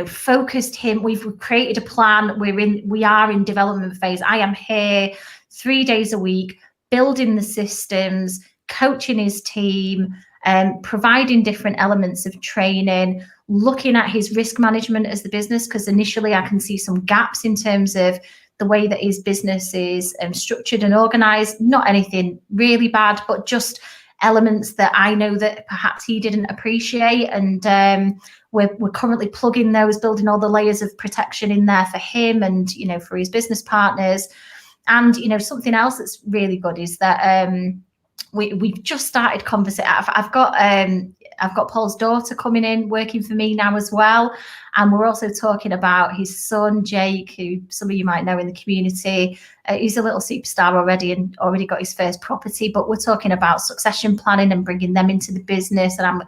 focused him. We've created a plan. We are in development phase. I am here 3 days a week, building the systems, coaching his team, providing different elements of training, looking at his risk management as the business, because initially I can see some gaps in terms of the way that his business is structured and organized. Not anything really bad, but just elements that I know that perhaps he didn't appreciate. And we're currently plugging those, building all the layers of protection in there for him and for his business partners. And something else that's really good is that we've just started conversation. I've got Paul's daughter coming in, working for me now as well. And we're also talking about his son, Jake, who some of you might know in the community. He's a little superstar already and already got his first property, but we're talking about succession planning and bringing them into the business. And I'm,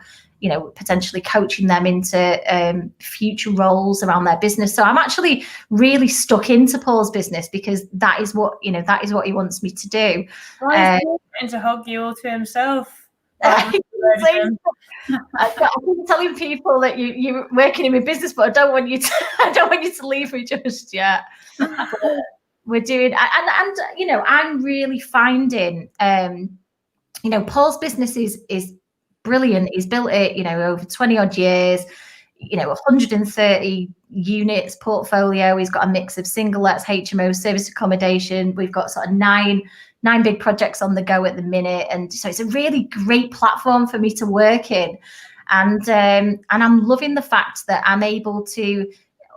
potentially coaching them into future roles around their business. So I'm actually really stuck into Paul's business because that is what he wants me to do. Well, he's to hug you all to himself. I keep telling people that you're working in my business, but I don't want you to leave me just yet. We're doing, and I'm really finding, Paul's business is brilliant. He's built it, over 20 odd years, 130 units portfolio. He's got a mix of single lets, HMO, service accommodation. We've got sort of nine big projects on the go at the minute. And so it's a really great platform for me to work in. And I'm loving the fact that I'm able to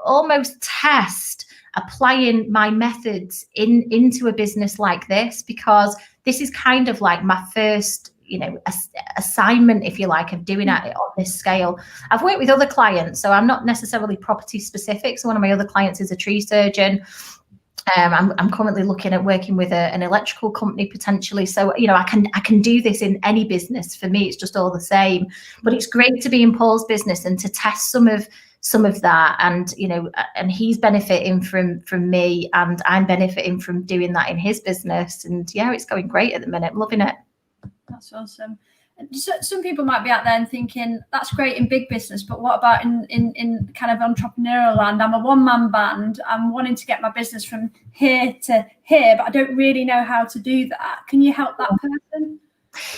almost test applying my methods into a business like this, because this is kind of like my first assignment, if you like, of doing it on this scale. I've worked with other clients, so I'm not necessarily property specific. So one of my other clients is a tree surgeon. I'm currently looking at working with an electrical company potentially. So, you know, I can do this in any business. For me, it's just all the same. But it's great to be in Paul's business and to test some of that. And, you know, and he's benefiting from me, and I'm benefiting from doing that in his business. And yeah, it's going great at the minute. I'm loving it. That's awesome. Some people might be out there and thinking that's great in big business, but what about in kind of entrepreneurial land? I'm a one-man band. I'm wanting to get my business from here to here, but I don't really know how to do that. Can you help that person?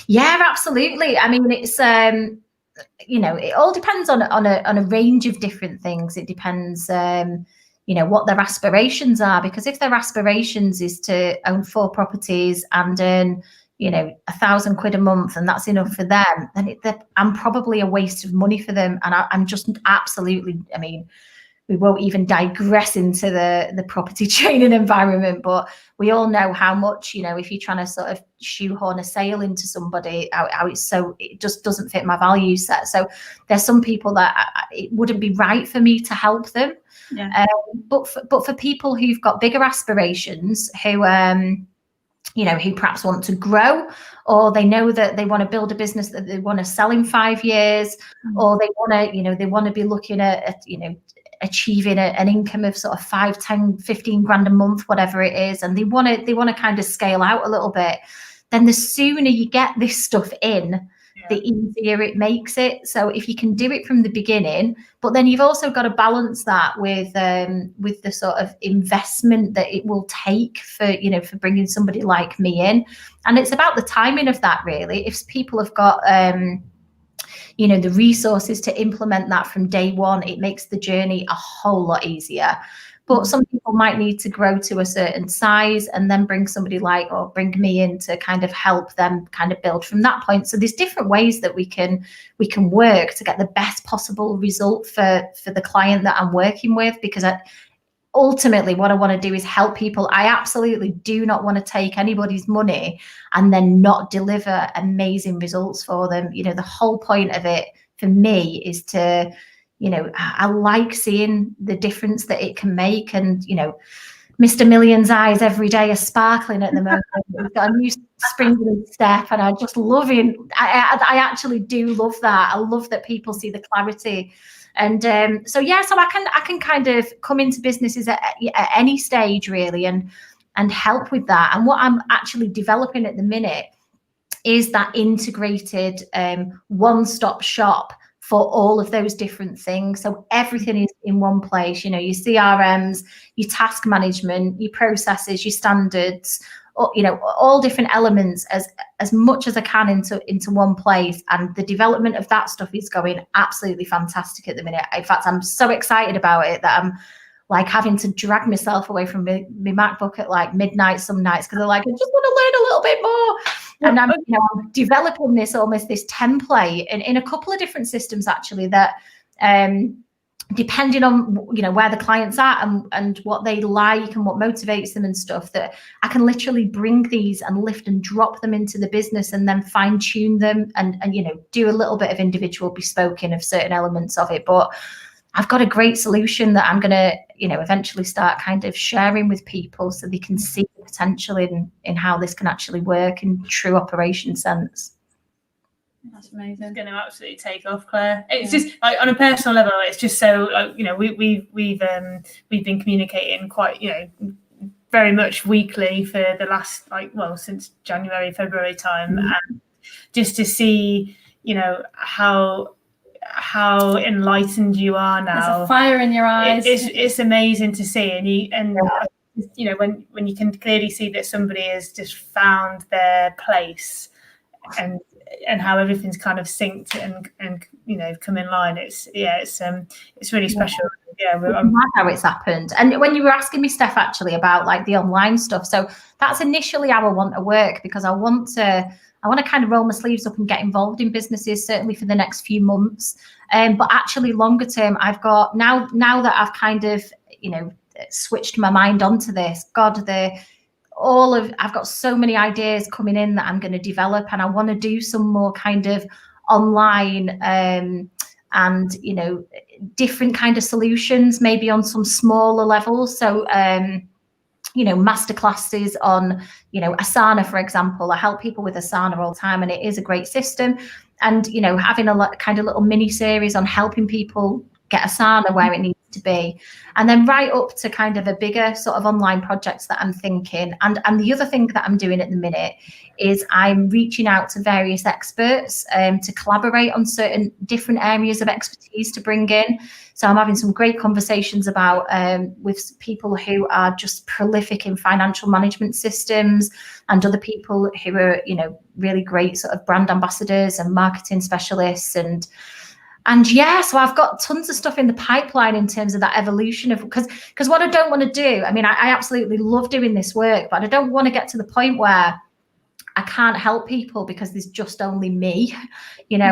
Yeah, absolutely. I mean, it's you know, it all depends on a range of different things. It depends, you know, what their aspirations are, because if their aspirations is to own 4 properties and earn, you know, £1,000 a month, and that's enough for them, then I'm probably a waste of money for them. And I'm just absolutely, I mean, we won't even digress into the property training environment, but we all know how much, you know, if you're trying to sort of shoehorn a sale into somebody, how it just doesn't fit my value set. So there's some people that it wouldn't be right for me to help them. Yeah. But for people who've got bigger aspirations, who you know, who perhaps want to grow, or they know that they want to build a business that they want to sell in 5 years, or they want to, you know, they want to be looking at you know, achieving an income of sort of 5, 10, 15 grand a month, whatever it is, and they want to kind of scale out a little bit, then the sooner you get this stuff in, the easier it makes it. So if you can do it from the beginning, but then you've also got to balance that with the sort of investment that it will take for, you know, for bringing somebody like me in. And it's about the timing of that, really. If people have got you know, the resources to implement that from day one, it makes the journey a whole lot easier. But some people might need to grow to a certain size and then bring somebody or bring me in to kind of help them kind of build from that point. So there's different ways that we can work to get the best possible result for the client that I'm working with, because ultimately what I want to do is help people. I absolutely do not want to take anybody's money and then not deliver amazing results for them. You know, the whole point of it for me is to, you know, I like seeing the difference that it can make. And, you know, Mr. Million's eyes every day are sparkling at the moment. We've got a new springboard step, and I just love it. I actually do love that. I love that people see the clarity. And so I can kind of come into businesses at any stage, really, and help with that. And what I'm actually developing at the minute is that integrated one-stop shop for all of those different things. So everything is in one place, you know, your CRMs, your task management, your processes, your standards, or, you know, all different elements as much as I can into one place. And the development of that stuff is going absolutely fantastic at the minute. In fact, I'm so excited about it that I'm like having to drag myself away from my MacBook at like midnight some nights, because I'm like, I just want to learn a little bit more. And I'm, you know, I'm developing this template in a couple of different systems actually, that depending on, you know, where the client's at and what they like and what motivates them and stuff, that I can literally bring these and lift and drop them into the business and then fine tune them and you know, do a little bit of individual bespoking of certain elements of it. But I've got a great solution that I'm going to, you know, eventually start kind of sharing with people so they can see the potential in how this can actually work in true operation sense. That's amazing. It's going to absolutely take off, Claire. It's just like on a personal level, it's just so like, you know, we've been communicating quite, you know, very much weekly for the last since January, February time, and just to see, you know, how enlightened you are now. There's a fire in your eyes. It's amazing to see, and you know, when you can clearly see that somebody has just found their place and how everything's kind of synced and you know, come in line. It's really special. Yeah, I'm glad how it's happened. And when you were asking me, Steph, actually about like the online stuff, so that's initially how I want to work, because I want to kind of roll my sleeves up and get involved in businesses, certainly for the next few months. But actually longer term, I've got now that I've kind of, you know, switched my mind onto this, I've got so many ideas coming in that I'm going to develop, and I want to do some more kind of online and, you know, different kind of solutions, maybe on some smaller levels. So masterclasses on, Asana, for example. I help people with Asana all the time, and it is a great system. And, having a kind of little mini series on helping people get Asana where it needs to be, and then right up to kind of a bigger sort of online projects that I'm thinking. And the other thing that I'm doing at the minute is I'm reaching out to various experts to collaborate on certain different areas of expertise to bring in. So I'm having some great conversations about with people who are just prolific in financial management systems, and other people who are, really great sort of brand ambassadors and marketing specialists. And yeah, so I've got tons of stuff in the pipeline in terms of that evolution of, because what I don't want to do, I mean, I absolutely love doing this work, but I don't want to get to the point where I can't help people because there's just only me, and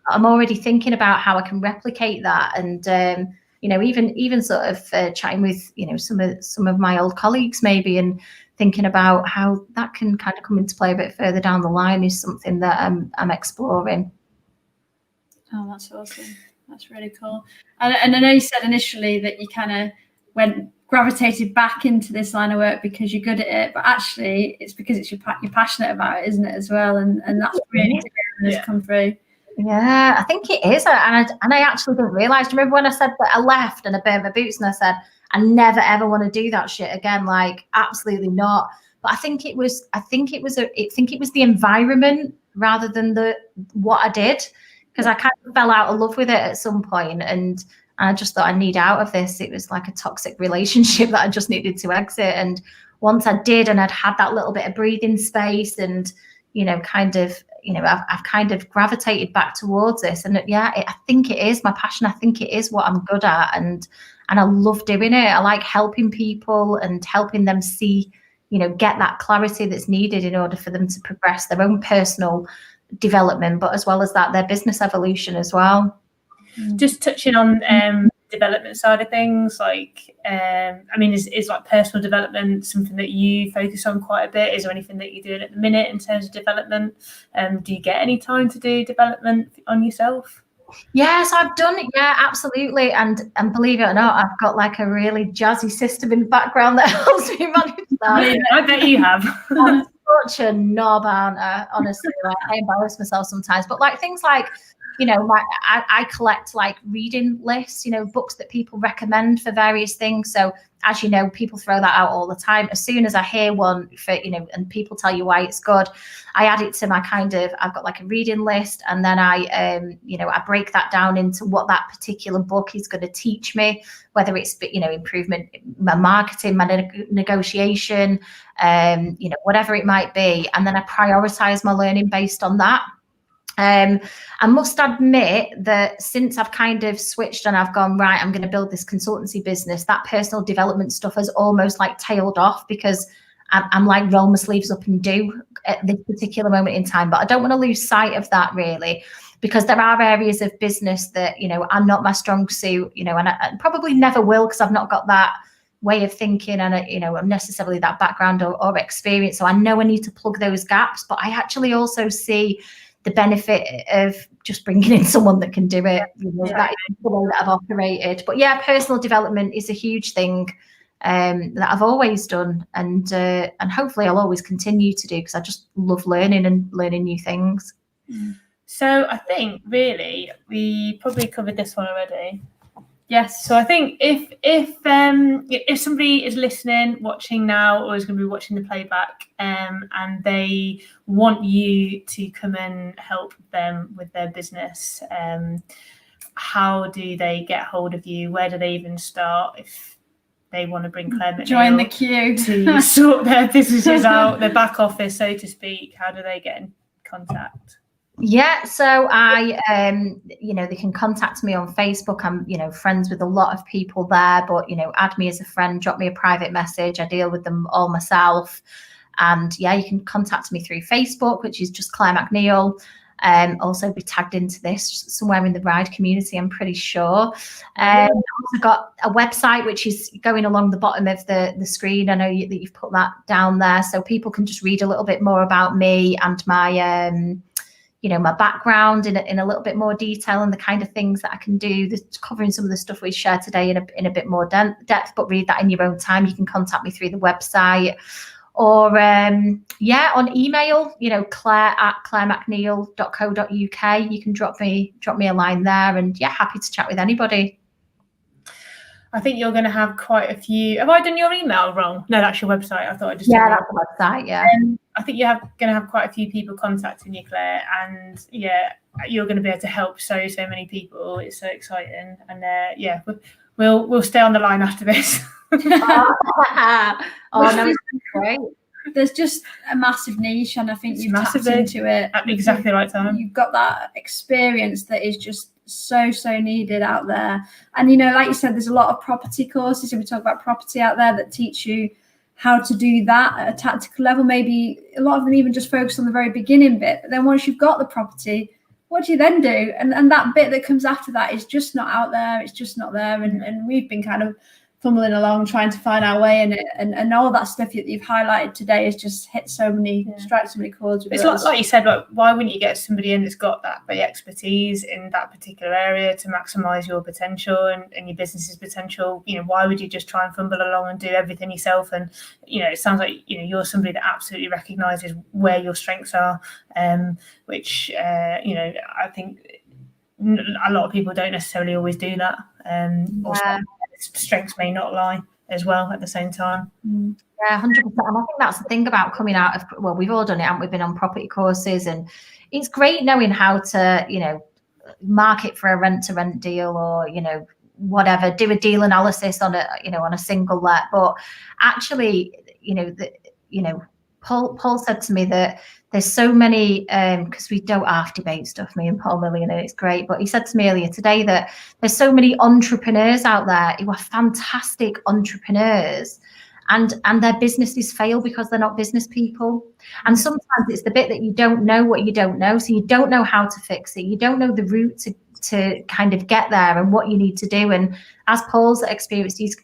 I'm already thinking about how I can replicate that. And, even sort of chatting with, some of my old colleagues maybe, and thinking about how that can kind of come into play a bit further down the line is something that I'm exploring. Oh, that's awesome. That's really cool. And I know you said initially that you kind of gravitated back into this line of work because you're good at it, but actually it's because you're passionate about it, isn't it, as well? And that's really has come through. Yeah, I think it is. And I actually didn't realise. Do you remember when I said that I left and I burned my boots, and I said, I never ever want to do that shit again? Like, absolutely not. But I think it was the environment rather than what I did. Because I kind of fell out of love with it at some point, and I just thought I need out of this. It was like a toxic relationship that I just needed to exit. And once I did, and I'd had that little bit of breathing space, and I've kind of gravitated back towards this. And I think it is my passion. I think it is what I'm good at, and I love doing it. I like helping people and helping them see, get that clarity that's needed in order for them to progress their own personal development, but as well as that, their business evolution as well. Just touching on development side of things, like is like personal development something that you focus on quite a bit? Is there anything that you're doing at the minute in terms of development? Do you get any time to do development on yourself? Yes, I've done it. Yeah, absolutely. And believe it or not, I've got like a really jazzy system in the background that helps me manage that. I bet you have. I'm such a knob, aren't I? Honestly, like, I embarrass myself sometimes. But like things like, I collect like reading lists, books that people recommend for various things. So as you know, people throw that out all the time. As soon as I hear one for, and people tell you why it's good, I add it to my I've got like a reading list, and then I break that down into what that particular book is going to teach me, whether it's, improvement, my marketing, my negotiation, whatever it might be. And then I prioritize my learning based on that. I must admit that since I've kind of switched and I've gone, right, I'm going to build this consultancy business, that personal development stuff has almost like tailed off, because I'm like roll my sleeves up and do at this particular moment in time. But I don't want to lose sight of that, really, because there are areas of business that, are not my strong suit, and I probably never will, because I've not got that way of thinking and, necessarily that background or experience. So I know I need to plug those gaps, but I actually also see the benefit of just bringing in someone that can do it. That is the way that I've operated. But yeah, personal development is a huge thing that I've always done, and hopefully I'll always continue to do, because I just love learning new things. So I think really we probably covered this one already. Yes. So I think if somebody is listening, watching now, or is going to be watching the playback, and they want you to come and help them with their business, how do they get hold of you? Where do they even start if they want to bring Claire McNeil join the queue to sort their businesses out, their back office, so to speak? How do they get in contact? Yeah, so I, they can contact me on Facebook. I'm, friends with a lot of people there, but, add me as a friend, drop me a private message. I deal with them all myself. And yeah, you can contact me through Facebook, which is just Claire McNeil. Also be tagged into this somewhere in the Ride community, I'm pretty sure. I've also got a website, which is going along the bottom of the screen. I know that you've put that down there, so people can just read a little bit more about me and my my background in a little bit more detail and the kind of things that I can do, covering some of the stuff we shared today in a bit more depth, but read that in your own time. You can contact me through the website or on email, claire@clairemcneil.co.uk. You can drop me a line there, and happy to chat with anybody. I think you're going to have quite a few. Have I done your email wrong? No, that's your website. I thought I just. Yeah, that's the website. Yeah. I think you're going to have quite a few people contacting you, Claire, and you're going to be able to help so many people. It's so exciting, and we'll stay on the line after this. No, it's great. There's just a massive niche, and I think you've tapped into it at exactly the right time. You've got that experience that is just so needed out there. And like you said, there's a lot of property courses, if we talk about property out there, that teach you how to do that at a tactical level. Maybe a lot of them even just focus on the very beginning bit, but then once you've got the property, what do you then do? And that bit that comes after that is just not out there. It's just not there. And we've been kind of fumbling along trying to find our way in it, and all that stuff that you've highlighted today has just hit so many strike so many chords with it's like you said, why wouldn't you get somebody in that's got that expertise in that particular area to maximize your potential and your business's potential? Why would you just try and fumble along and do everything yourself? And it sounds like you're somebody that absolutely recognizes where your strengths are, which I think a lot of people don't necessarily always do that. Strengths may not lie as well at the same time. Yeah, 100%. And I think that's the thing about coming out of, well, we've all done it, haven't we? Been on property courses, and it's great knowing how to, market for a rent-to-rent deal, or, whatever, do a deal analysis on a single let. But actually, Paul said to me that there's so many, because we don't half debate stuff, me and Paul Million, and it's great. But he said to me earlier today that there's so many entrepreneurs out there who are fantastic entrepreneurs, and their businesses fail because they're not business people. And sometimes it's the bit that you don't know what you don't know. So you don't know how to fix it. You don't know the route to kind of get there and what you need to do. And as Paul's experienced, he's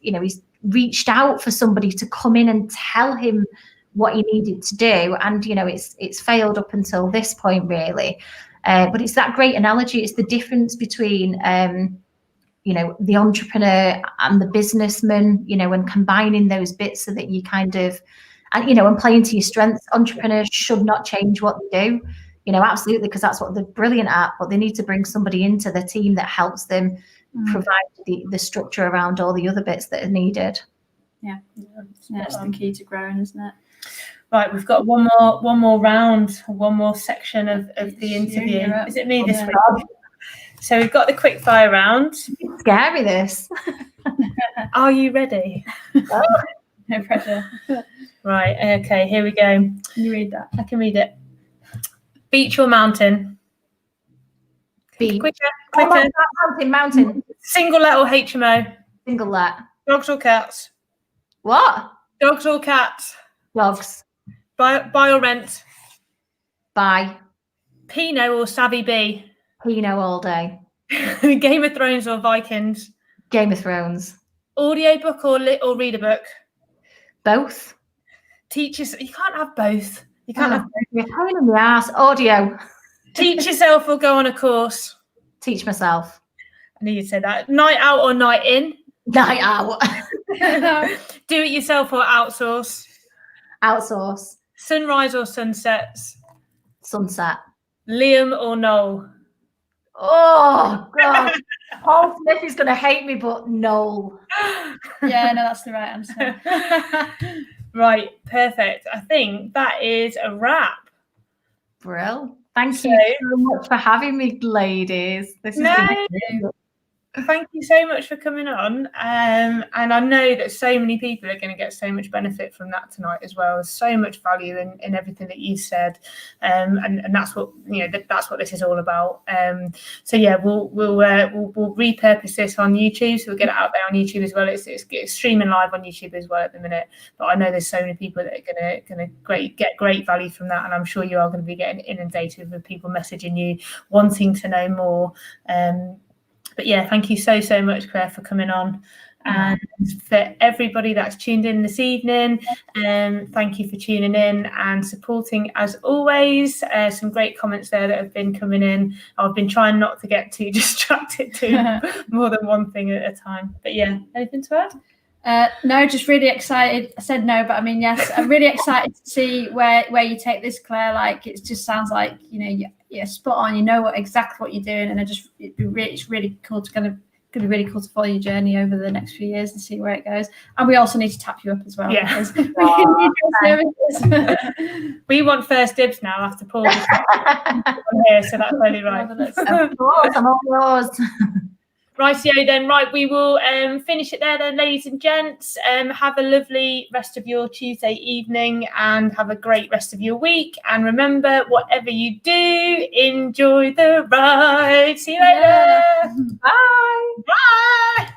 reached out for somebody to come in and tell him what he needed to do, and it's failed up until this point, really. But it's that great analogy. It's the difference between the entrepreneur and the businessman, and combining those bits so that you kind of, and playing to your strengths. Entrepreneurs should not change what they do, absolutely, because that's what they're brilliant at, but they need to bring somebody into the team that helps them provide the structure around all the other bits that are needed. Yeah, that's the key to growing, isn't it? Right, we've got one more round, one more section of the interview. Is it me this week? So we've got the quick fire round. It's scary, this. Are you ready? No pressure. Right, okay, here we go. Can you read that? I can read it. Beach or mountain? Beach. Quicker. Mountain. Single let or HMO? Single let. Dogs or cats? What? Dogs or cats? Dogs. Buy or rent? Buy. Pinot or Savvy Bee? Pinot all day. Game of Thrones or Vikings? Game of Thrones. Audiobook or read a book? Both. Teachers, you can't have both. You can't have both. You're a pain in the ass. Audio. Teach yourself or go on a course? Teach myself. I knew you'd say that. Night out or night in? Night out. Do it yourself or outsource? Outsource. Sunrise or sunsets? Sunset. Liam or Noel? Oh, God. Paul Smith is going to hate me, but Noel. Yeah, no, that's the right answer. Right, perfect. I think that is a wrap. Brill. Thank you so much for having me, ladies. This is Thank you so much for coming on. And I know that so many people are going to get so much benefit from that tonight as well. There's so much value in everything that you said. And that's what, that's what this is all about. So yeah, we'll repurpose this on YouTube. So we'll get it out there on YouTube as well. It's streaming live on YouTube as well at the minute. But I know there's so many people that are going to get great value from that. And I'm sure you are going to be getting inundated with people messaging you, wanting to know more. But yeah, thank you so much, Claire, for coming on. And for everybody that's tuned in this evening, thank you for tuning in and supporting as always. Some great comments there that have been coming in. I've been trying not to get too distracted to more than one thing at a time. But yeah, anything to add? No, just really excited. I said no, but I mean yes. I'm really excited to see where you take this, Claire. Like it just sounds like you're spot on. You know exactly what you're doing, and it's really cool to going to be really cool to follow your journey over the next few years and see where it goes. And we also need to tap you up as well. Yeah. Because we need your services. We want first dibs now after Paul is on here, so that's really right. Of course, I'm all yours. Rightio then, right, we will finish it there then, ladies and gents. Have a lovely rest of your Tuesday evening and have a great rest of your week. And remember, whatever you do, enjoy the ride. See you later. Bye. Bye.